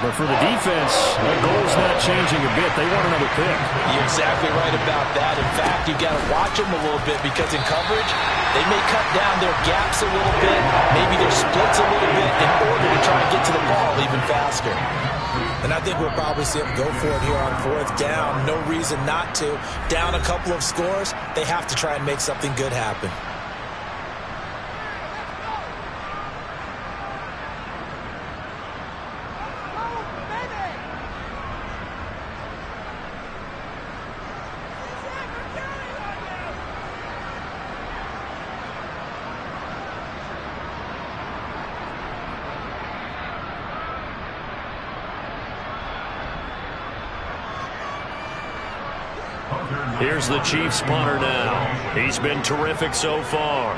But for the defense, the goal's not changing a bit. They want another pick. You're exactly right about that. In fact, you've got to watch them a little bit because in coverage, they may cut down their gaps a little bit, maybe their splits a little bit in order to try and get to the ball even faster. And I think we'll probably see them go for it here on 4th down. No reason not to. Down a couple of scores, they have to try and make something good happen. Here's the Chiefs punter now. He's been terrific so far.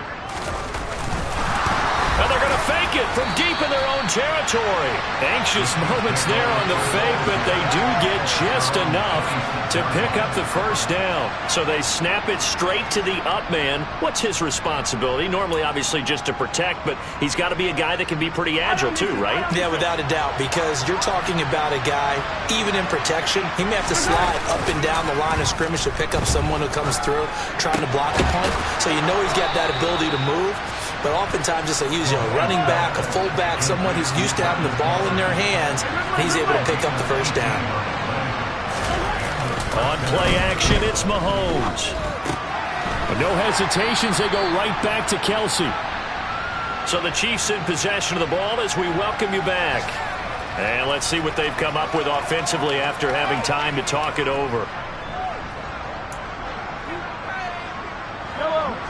And they're going to fake it from deep in their own territory. Anxious moments there on the fake, but they do get just enough to pick up the first down. So they snap it straight to the up man. What's his responsibility? Normally, obviously, just to protect, but he's got to be a guy that can be pretty agile too, right? Yeah, without a doubt, because you're talking about a guy, even in protection, he may have to slide up and down the line of scrimmage to pick up someone who comes through trying to block a punt. So you know he's got that ability to move. But oftentimes it's a running back, a fullback, someone who's used to having the ball in their hands, and he's able to pick up the first down. On play action, it's Mahomes. No hesitations, they go right back to Kelsey. So the Chiefs in possession of the ball as we welcome you back. And let's see what they've come up with offensively after having time to talk it over.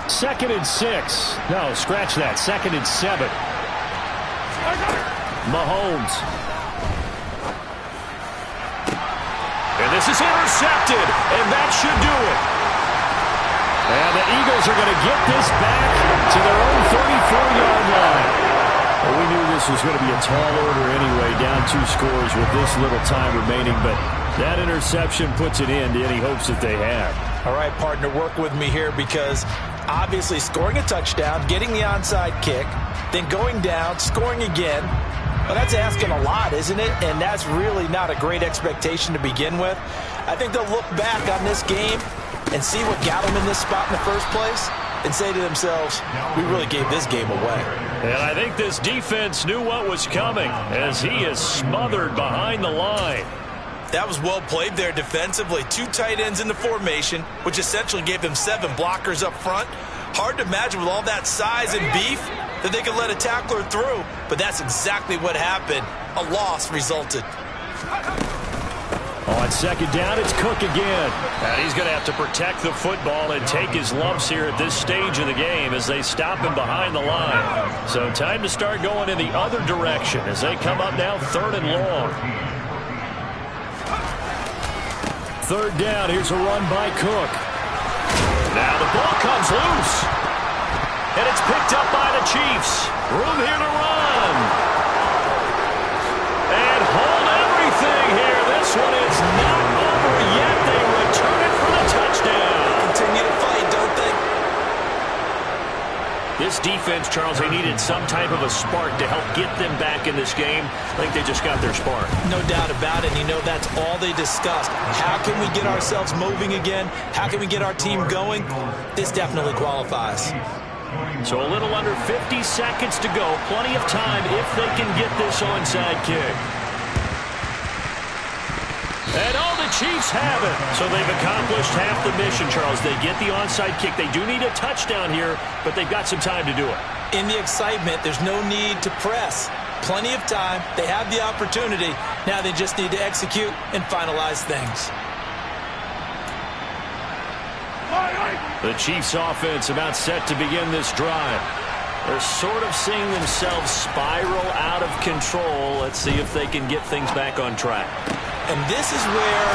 2nd and 6. No, scratch that. 2nd and 7. Mahomes. And this is intercepted, and that should do it. And the Eagles are going to get this back to their own 34-yard line. Well, we knew this was going to be a tall order anyway, down 2 scores with this little time remaining, but that interception puts an end to any hopes that they had. All right, partner, work with me here because obviously scoring a touchdown, getting the onside kick, then going down, scoring again. Well, that's asking a lot, isn't it? And that's really not a great expectation to begin with. I think they'll look back on this game and see what got them in this spot in the first place and say to themselves, we really gave this game away. And I think this defense knew what was coming as he is smothered behind the line. That was well played there defensively. 2 tight ends in the formation, which essentially gave them 7 blockers up front. Hard to imagine with all that size and beef that they could let a tackler through, but that's exactly what happened. A loss resulted. On 2nd down, it's Cook again. And he's going to have to protect the football and take his lumps here at this stage of the game as they stop him behind the line. So time to start going in the other direction as they come up now 3rd and long. 3rd down, here's a run by Cook. Now the ball comes loose. And it's picked up by the Chiefs. Room here to run. And hold everything here. This one is not over yet. They return it for the touchdown. Continue to fight, don't they? This defense, Charles, they needed some type of a spark to help get them back in this game. I think they just got their spark. No doubt about it. And you know that's all they discussed. How can we get ourselves moving again? How can we get our team going? This definitely qualifies. So a little under 50 seconds to go. Plenty of time if they can get this onside kick. And all the Chiefs have it. So they've accomplished half the mission, Charles. They get the onside kick. They do need a touchdown here, but they've got some time to do it. In the excitement, there's no need to press. Plenty of time. They have the opportunity. Now they just need to execute and finalize things. The Chiefs offense about set to begin this drive. They're sort of seeing themselves spiral out of control. Let's see if they can get things back on track. And this is where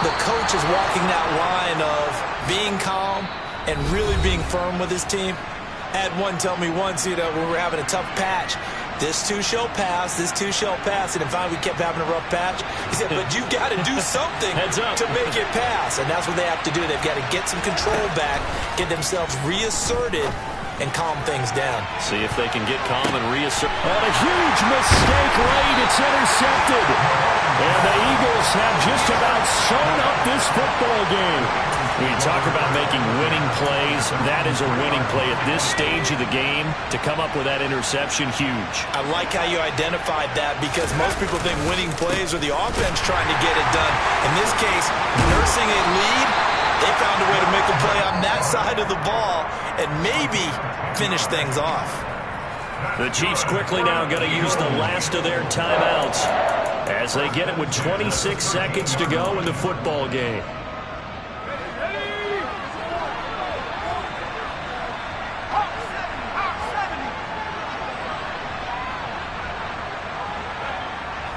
the coach is walking that line of being calm and really being firm with his team. I had one tell me once, when we were having a tough patch, this too shall pass, this too shall pass. And finally we kept having a rough patch. He said, but you got to do something to make it pass. And that's what they have to do. They've got to get some control back, get themselves reasserted, and calm things down. See if they can get calm and reassert. And a huge mistake late. It's intercepted. And the Eagles have just about sewn up this football game. When you talk about making winning plays, that is a winning play at this stage of the game. To come up with that interception, huge. I like how you identified that because most people think winning plays are the offense trying to get it done. In this case, nursing a lead, they found a way to make a play on that side of the ball and maybe finish things off. The Chiefs quickly now going to use the last of their timeouts as they get it with 26 seconds to go in the football game.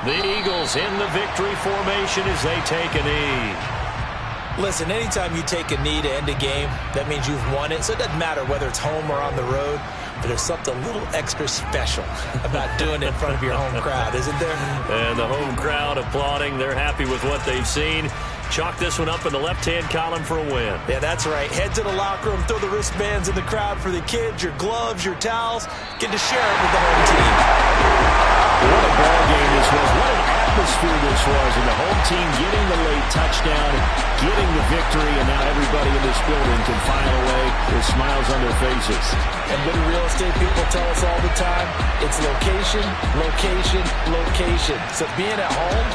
The Eagles in the victory formation as they take a knee. Listen, anytime you take a knee to end a game, that means you've won it. So it doesn't matter whether it's home or on the road. But there's something a little extra special about doing it in front of your home crowd, isn't there? And the home crowd applauding. They're happy with what they've seen. Chalk this one up in the left-hand column for a win. Yeah, that's right. Head to the locker room, throw the wristbands in the crowd for the kids, your gloves, your towels. Get to share it with the home team. What a ball game this was. What an atmosphere this was. And the home team getting the late touchdown, getting the victory, and now everybody in this building can file away with smiles on their faces. And good real estate people tell us all the time, it's location, location, location. So being at home,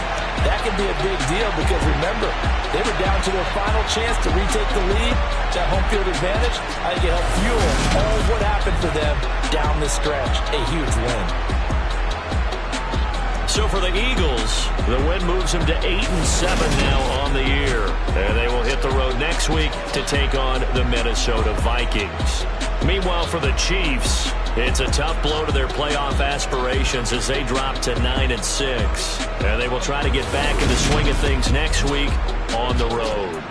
that can be a big deal because remember, they were down to their final chance to retake the lead. That home field advantage, I think it helped fuel all of what happened for them down the stretch. A huge win. So for the Eagles, the win moves them to 8-7 now on the year. And they will hit the road next week to take on the Minnesota Vikings. Meanwhile, for the Chiefs, it's a tough blow to their playoff aspirations as they drop to 9-6. And they will try to get back in the swing of things next week on the road.